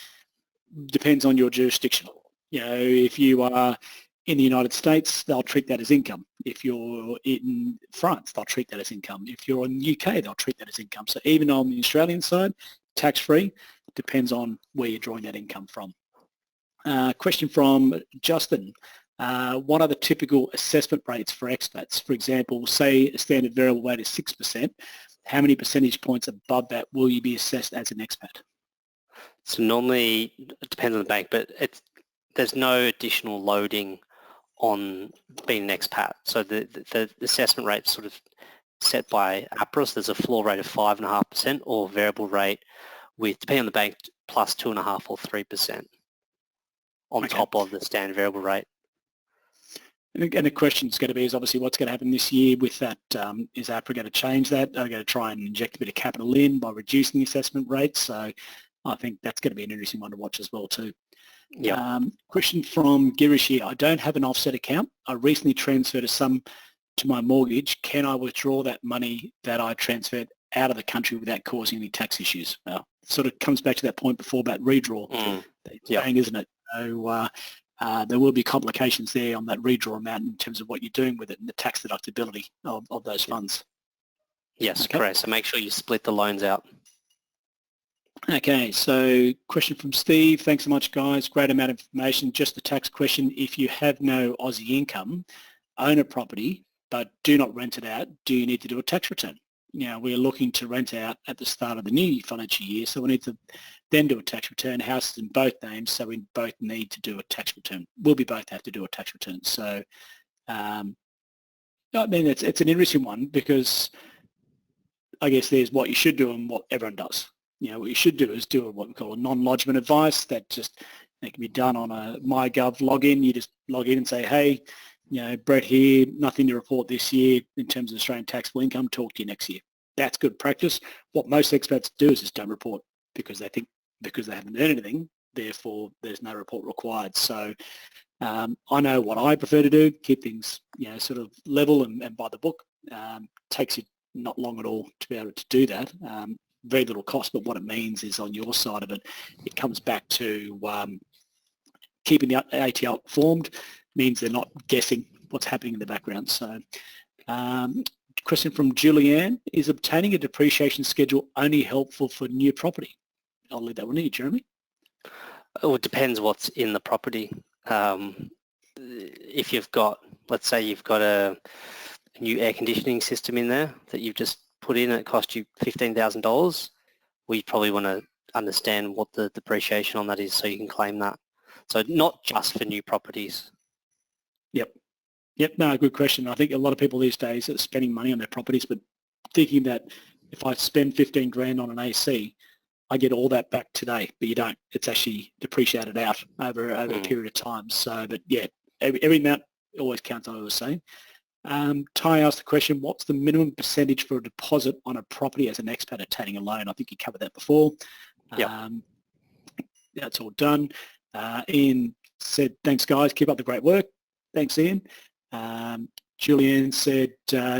[SPEAKER 1] depends on your jurisdiction. If you are in the United States, they'll treat that as income. If you're in France, they'll treat that as income. If you're in the UK, they'll treat that as income. So even on the Australian side, tax-free, depends on where you're drawing that income from. Question from Justin. What are the typical assessment rates for expats? For example, say a standard variable rate is 6%. How many percentage points above that will you be assessed as an expat?
[SPEAKER 2] So normally, it depends on the bank, but there's no additional loading on being an expat. So the assessment rate is sort of set by APRA. So there's a floor rate of 5.5% or variable rate with, depending on the bank, plus 2.5 or 3% on top of the standard variable rate.
[SPEAKER 1] And the question is going to be is obviously what's going to happen this year with that. Is APRA going to change that? Are they going to try and inject a bit of capital in by reducing the assessment rate? So I think that's going to be an interesting one to watch as well too.
[SPEAKER 2] Yeah.
[SPEAKER 1] Question from Girish here. I don't have an offset account. I recently transferred a sum to my mortgage. Can I withdraw that money that I transferred out of the country without causing any tax issues? Well, it sort of comes back to that point before about redraw, saying, isn't it? So there will be complications there on that redraw amount in terms of what you're doing with it and the tax deductibility of those funds.
[SPEAKER 2] Yes, correct. So make sure you split the loans out.
[SPEAKER 1] Okay, so question from Steve. Thanks so much, guys. Great amount of information. Just the tax question. If you have no Aussie income, own a property, but do not rent it out, do you need to do a tax return? Now, we're looking to rent out at the start of the new financial year, so we need to then do a tax return. Houses in both names, so we both need to do a tax return. We'll be both have to do a tax return. So, I mean, it's an interesting one because I guess there's what you should do and what everyone does. What you should do is do what we call a non-lodgement advice that can be done on a MyGov login. You just log in and say, hey, Brett here, nothing to report this year in terms of Australian taxable income, talk to you next year. That's good practice. What most expats do is just don't report because they think because they haven't earned anything, therefore there's no report required. So I know what I prefer to do, keep things sort of level and by the book. Takes you not long at all to be able to do that. Very little cost, but what it means is on your side of it, it comes back to keeping the ATL informed, means they're not guessing what's happening in the background. So question from Julianne, is obtaining a depreciation schedule only helpful for new property? I'll leave that one to you, Jeremy.
[SPEAKER 2] Well, it depends what's in the property. If you've got, let's say you've got a new air conditioning system in there that you've just put in, it cost you $15,000, we probably want to understand what the depreciation on that is so you can claim that. So not just for new properties.
[SPEAKER 1] Yep, no, good question. I think a lot of people these days are spending money on their properties but thinking that if I spend 15 grand on an AC, I get all that back today, but you don't. It's actually depreciated out over a period of time. So, but yeah, every amount always counts, I was saying. Ty asked the question, what's the minimum percentage for a deposit on a property as an expat obtaining a loan? I think you covered that before.
[SPEAKER 2] Yep.
[SPEAKER 1] That's all done. Ian said, thanks guys, keep up the great work. Thanks, Ian. Julianne said,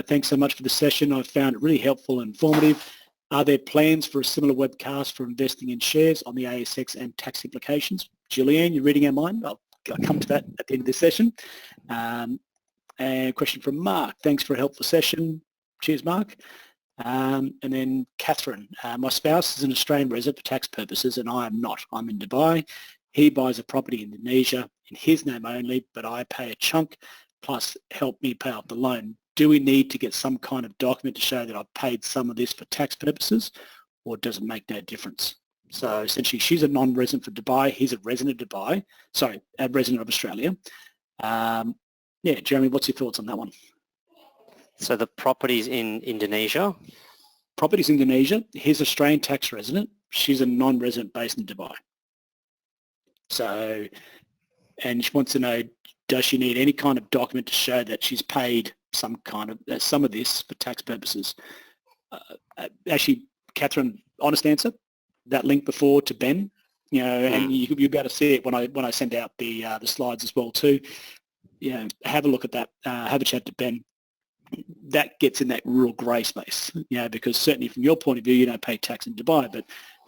[SPEAKER 1] thanks so much for the session. I found it really helpful and informative. Are there plans for a similar webcast for investing in shares on the ASX and tax implications? Julianne, you're reading our mind. I'll come to that at the end of this session. And a question from Mark. Thanks for a helpful session. Cheers, Mark. And then Catherine. My spouse is an Australian resident for tax purposes and I am not. I'm in Dubai. He buys a property in Indonesia in his name only, but I pay a chunk plus help me pay off the loan. Do we need to get some kind of document to show that I've paid some of this for tax purposes, or does it make no difference? So essentially she's a non-resident for Dubai, he's a resident of Dubai, sorry, a resident of Australia. Yeah, Jeremy, what's your thoughts on that one?
[SPEAKER 2] So the property's in Indonesia?
[SPEAKER 1] Property's in Indonesia, he's Australian tax resident, she's a non-resident based in Dubai. So, and she wants to know, does she need any kind of document to show that she's paid some of this for tax purposes? Actually, Catherine, honest answer, that link before to Ben, you know, and you'll be able to see it when I send out the slides as well too. You know, have a look at that, have a chat to Ben. That gets in that real grey space, you know, because certainly from your point of view, you don't pay tax in Dubai, but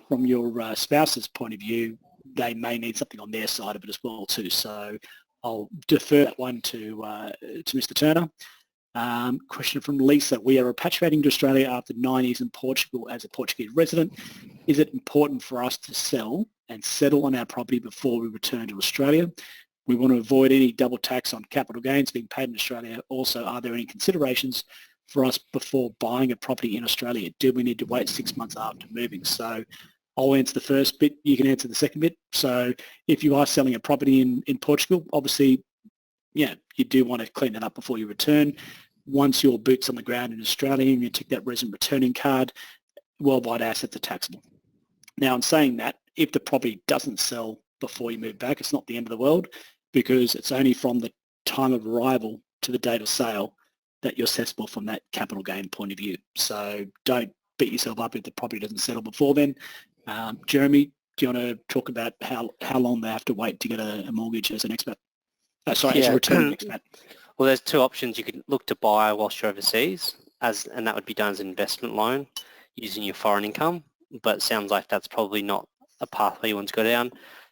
[SPEAKER 1] from your spouse's point of view, they may need something on their side of it as well too. So I'll defer that one to Mr. Turner. Question from Lisa. We are repatriating to Australia after 9 years in Portugal as a Portuguese resident. Is it important for us to sell and settle on our property before we return to Australia? We want to avoid any double tax on capital gains being paid in Australia. Also, are there any considerations for us before buying a property in Australia? Do we need to wait 6 months after moving? So I'll answer the first bit, you can answer the second bit. So if you are selling a property in Portugal, obviously, yeah, you do want to clean that up before you return. Once your boot's on the ground in Australia and you tick that resident returning card, worldwide assets are taxable. Now, in saying that, if the property doesn't sell before you move back, it's not the end of the world because it's only from the time of arrival to the date of sale that you're assessable from that capital gain point of view. So don't beat yourself up if the property doesn't settle before then. Jeremy, do you want to talk about how long they have to wait to get a mortgage as an expat? As a returning expat.
[SPEAKER 2] Well, there's two options. You could look to buy whilst you're overseas, and that would be done as an investment loan using your foreign income, but it sounds like that's probably not a pathway you want to go down.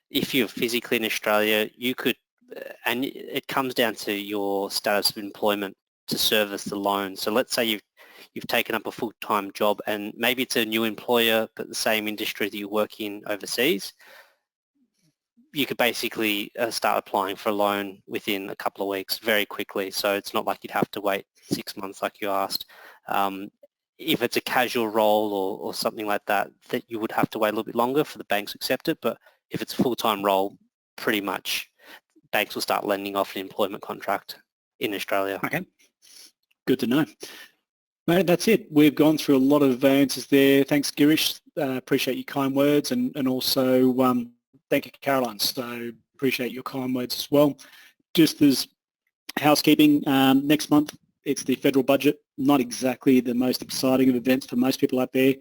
[SPEAKER 2] If you're physically in Australia, you could, and it comes down to your status of employment to service the loan. So let's say you've taken up a full-time job and maybe it's a new employer but the same industry that you work in overseas. You could basically start applying for a loan within a couple of weeks very quickly. So it's not like you'd have to wait 6 months like you asked. If it's a casual role or something like that, that you would have to wait a little bit longer for the banks to accept it. But if it's a full-time role, pretty much banks will start lending off an employment contract in Australia.
[SPEAKER 1] Okay, good to know. Mate, that's it. We've gone through a lot of answers there. Thanks, Girish. Appreciate your kind words, and also thank you, Caroline. So appreciate your kind words as well. Just as housekeeping, next month it's the federal budget. Not exactly the most exciting of events for most people out there.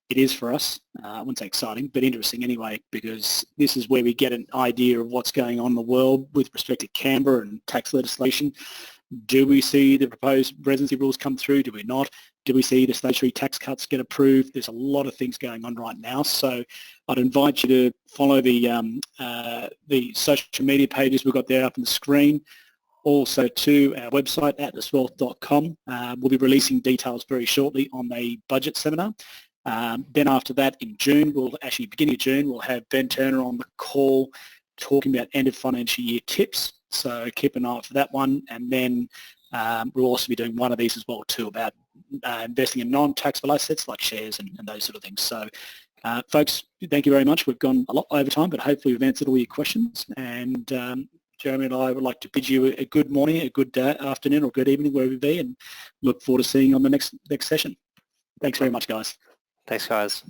[SPEAKER 1] It is for us. I wouldn't say exciting, but interesting anyway, because this is where we get an idea of what's going on in the world with respect to Canberra and tax legislation. Do we see the proposed residency rules come through? Do we not? Do we see the statutory tax cuts get approved? There's a lot of things going on right now. So I'd invite you to follow the social media pages we've got there up on the screen. Also to our website, atlaswealth.com. We'll be releasing details very shortly on the budget seminar. Then after that in June, beginning of June, we'll have Ben Turner on the call talking about end of financial year tips. So keep an eye out for that one. And then we'll also be doing one of these as well too about investing in non-taxable assets like shares and those sort of things. So folks, thank you very much. We've gone a lot over time, but hopefully we've answered all your questions. And Jeremy and I would like to bid you a good morning, a good afternoon or good evening, wherever you be, and look forward to seeing you on the next session. Thanks very much, guys.
[SPEAKER 2] Thanks, guys.